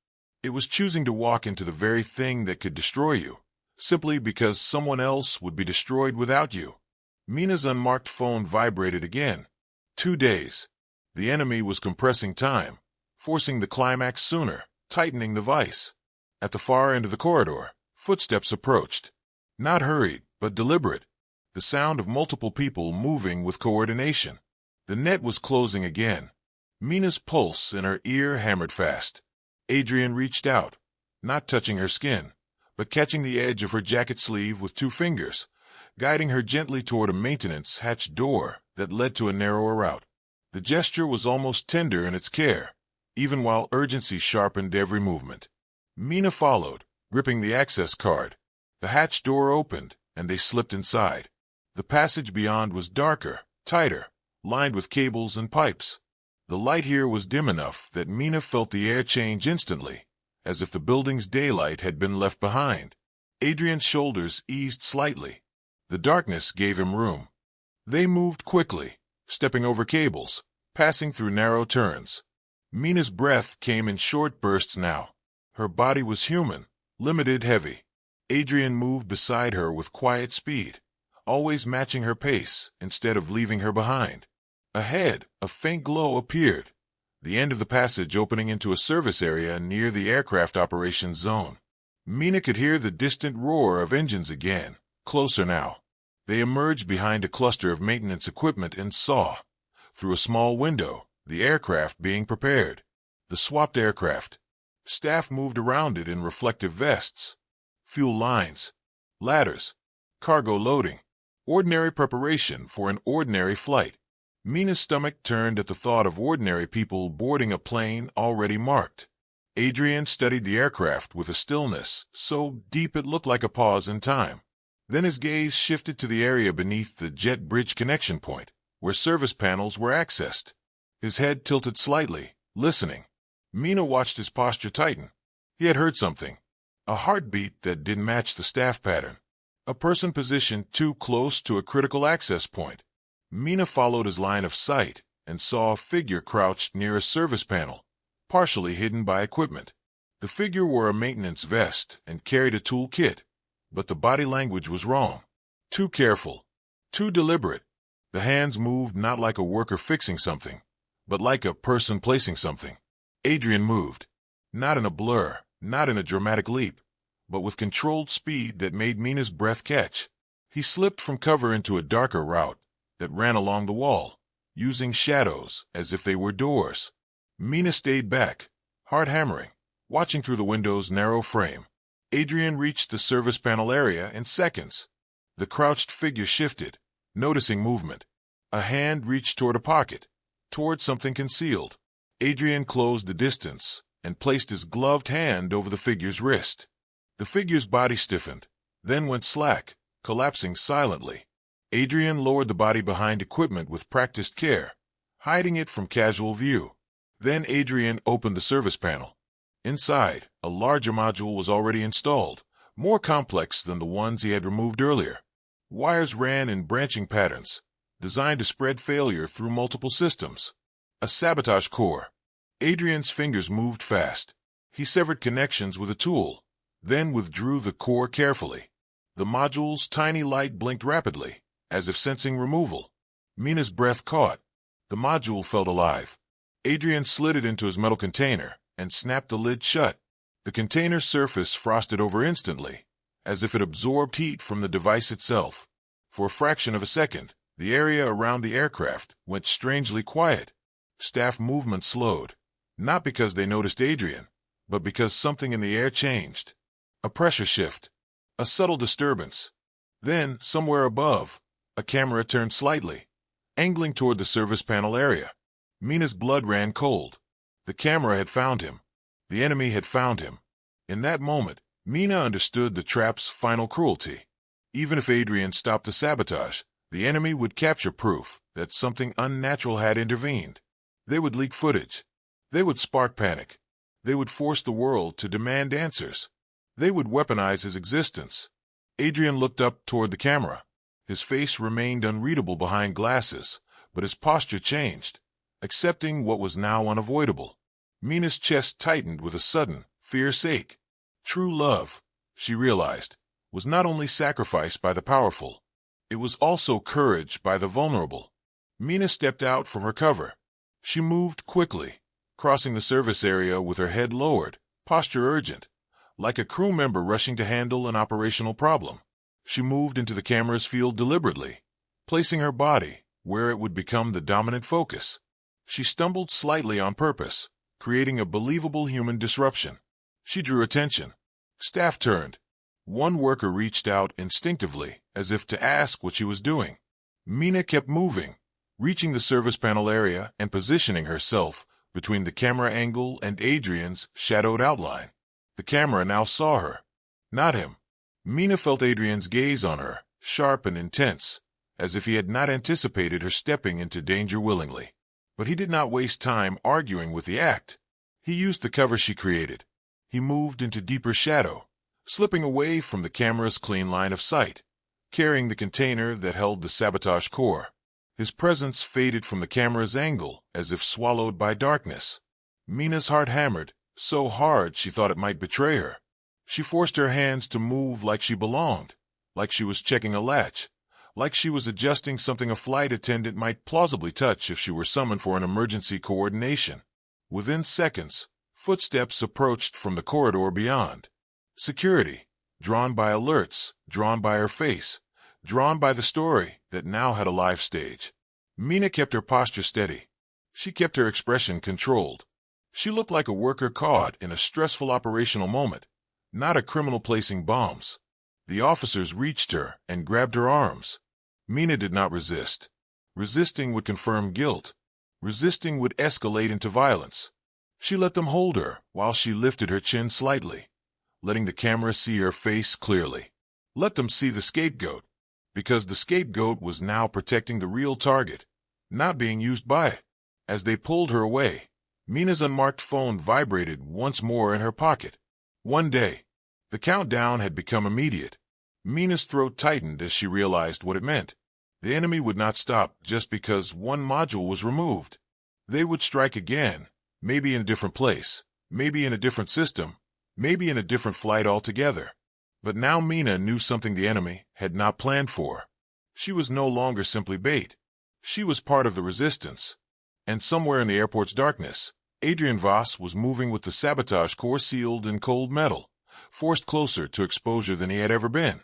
It was choosing to walk into the very thing that could destroy you, simply because someone else would be destroyed without you. Mina's unmarked phone vibrated again. 2 days. The enemy was compressing time, forcing the climax sooner, tightening the vice. At the far end of the corridor, footsteps approached. Not hurried, but deliberate. The sound of multiple people moving with coordination. The net was closing again. Mina's pulse in her ear hammered fast. Adrian reached out, not touching her skin, but catching the edge of her jacket sleeve with 2 fingers, guiding her gently toward a maintenance hatch door that led to a narrower route. The gesture was almost tender in its care, even while urgency sharpened every movement. Mina followed, gripping the access card. The hatch door opened, and they slipped inside. The passage beyond was darker, tighter, lined with cables and pipes. The light here was dim enough that Mina felt the air change instantly, as if the building's daylight had been left behind. Adrian's shoulders eased slightly. The darkness gave him room. They moved quickly, stepping over cables, passing through narrow turns. Mina's breath came in short bursts now. Her body was human, limited, heavy. Adrian moved beside her with quiet speed, always matching her pace instead of leaving her behind. Ahead, a faint glow appeared, the end of the passage opening into a service area near the aircraft operations zone. Mina could hear the distant roar of engines again, closer now. They emerged behind a cluster of maintenance equipment and saw, through a small window, the aircraft being prepared. The swapped aircraft. Staff moved around it in reflective vests. Fuel lines, ladders, cargo loading. Ordinary preparation for an ordinary flight. Mina's stomach turned at the thought of ordinary people boarding a plane already marked. Adrian studied the aircraft with a stillness so deep it looked like a pause in time. Then his gaze shifted to the area beneath the jet bridge connection point, where service panels were accessed. His head tilted slightly, listening. Mina watched his posture tighten. He had heard something. A heartbeat that didn't match the staff pattern. A person positioned too close to a critical access point. Mina followed his line of sight and saw a figure crouched near a service panel, partially hidden by equipment. The figure wore a maintenance vest and carried a tool kit, but the body language was wrong. Too careful. Too deliberate. The hands moved not like a worker fixing something, but like a person placing something. Adrian moved. Not in a blur, not in a dramatic leap, but with controlled speed that made Mina's breath catch. He slipped from cover into a darker route, that ran along the wall, using shadows as if they were doors. Mina stayed back, heart hammering, watching through the window's narrow frame. Adrian reached the service panel area in seconds. The crouched figure shifted, noticing movement. A hand reached toward a pocket, toward something concealed. Adrian closed the distance and placed his gloved hand over the figure's wrist. The figure's body stiffened, then went slack, collapsing silently. Adrian lowered the body behind equipment with practiced care, hiding it from casual view. Then Adrian opened the service panel. Inside, a larger module was already installed, more complex than the ones he had removed earlier. Wires ran in branching patterns, designed to spread failure through multiple systems. A sabotage core. Adrian's fingers moved fast. He severed connections with a tool, then withdrew the core carefully. The module's tiny light blinked rapidly, as if sensing removal. Mina's breath caught. The module felt alive. Adrian slid it into his metal container and snapped the lid shut. The container's surface frosted over instantly, as if it absorbed heat from the device itself. For a fraction of a second, the area around the aircraft went strangely quiet. Staff movement slowed, not because they noticed Adrian, but because something in the air changed. A pressure shift, a subtle disturbance. Then, somewhere above, a camera turned slightly, angling toward the service panel area. Mina's blood ran cold. The camera had found him. The enemy had found him. In that moment, Mina understood the trap's final cruelty. Even if Adrian stopped the sabotage, the enemy would capture proof that something unnatural had intervened. They would leak footage. They would spark panic. They would force the world to demand answers. They would weaponize his existence. Adrian looked up toward the camera. His face remained unreadable behind glasses, but his posture changed, accepting what was now unavoidable. Mina's chest tightened with a sudden, fierce ache. True love, she realized, was not only sacrifice by the powerful. It was also courage by the vulnerable. Mina stepped out from her cover. She moved quickly, crossing the service area with her head lowered, posture urgent, like a crew member rushing to handle an operational problem. She moved into the camera's field deliberately, placing her body where it would become the dominant focus. She stumbled slightly on purpose, creating a believable human disruption. She drew attention. Staff turned. One worker reached out instinctively, as if to ask what she was doing. Mina kept moving, reaching the service panel area and positioning herself between the camera angle and Adrian's shadowed outline. The camera now saw her, not him. Mina felt Adrian's gaze on her, sharp and intense, as if he had not anticipated her stepping into danger willingly. But he did not waste time arguing with the act. He used the cover she created. He moved into deeper shadow, slipping away from the camera's clean line of sight, carrying the container that held the sabotage core. His presence faded from the camera's angle as if swallowed by darkness. Mina's heart hammered, so hard she thought it might betray her. She forced her hands to move like she belonged, like she was checking a latch, like she was adjusting something a flight attendant might plausibly touch if she were summoned for an emergency coordination. Within seconds, footsteps approached from the corridor beyond. Security, drawn by alerts, drawn by her face, drawn by the story that now had a live stage. Mina kept her posture steady. She kept her expression controlled. She looked like a worker caught in a stressful operational moment, not a criminal placing bombs. The officers reached her and grabbed her arms. Mina did not resist. Resisting would confirm guilt. Resisting would escalate into violence. She let them hold her while she lifted her chin slightly, letting the camera see her face clearly. Let them see the scapegoat, because the scapegoat was now protecting the real target, not being used by it. As they pulled her away, Mina's unmarked phone vibrated once more in her pocket. One day. The countdown had become immediate. Mina's throat tightened as she realized what it meant. The enemy would not stop just because one module was removed. They would strike again, maybe in a different place, maybe in a different system, maybe in a different flight altogether. But now Mina knew something the enemy had not planned for. She was no longer simply bait. She was part of the resistance. And somewhere in the airport's darkness, Adrian Voss was moving with the sabotage core sealed in cold metal, forced closer to exposure than he had ever been,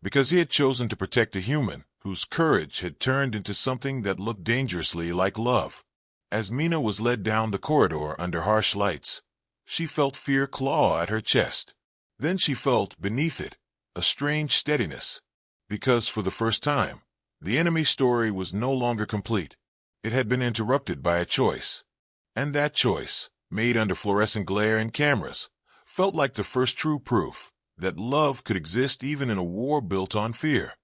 because he had chosen to protect a human whose courage had turned into something that looked dangerously like love. As Mina was led down the corridor under harsh lights, she felt fear claw at her chest. Then she felt, beneath it, a strange steadiness, because for the first time, the enemy story was no longer complete. It had been interrupted by a choice. And that choice, made under fluorescent glare and cameras, felt like the first true proof that love could exist even in a war built on fear.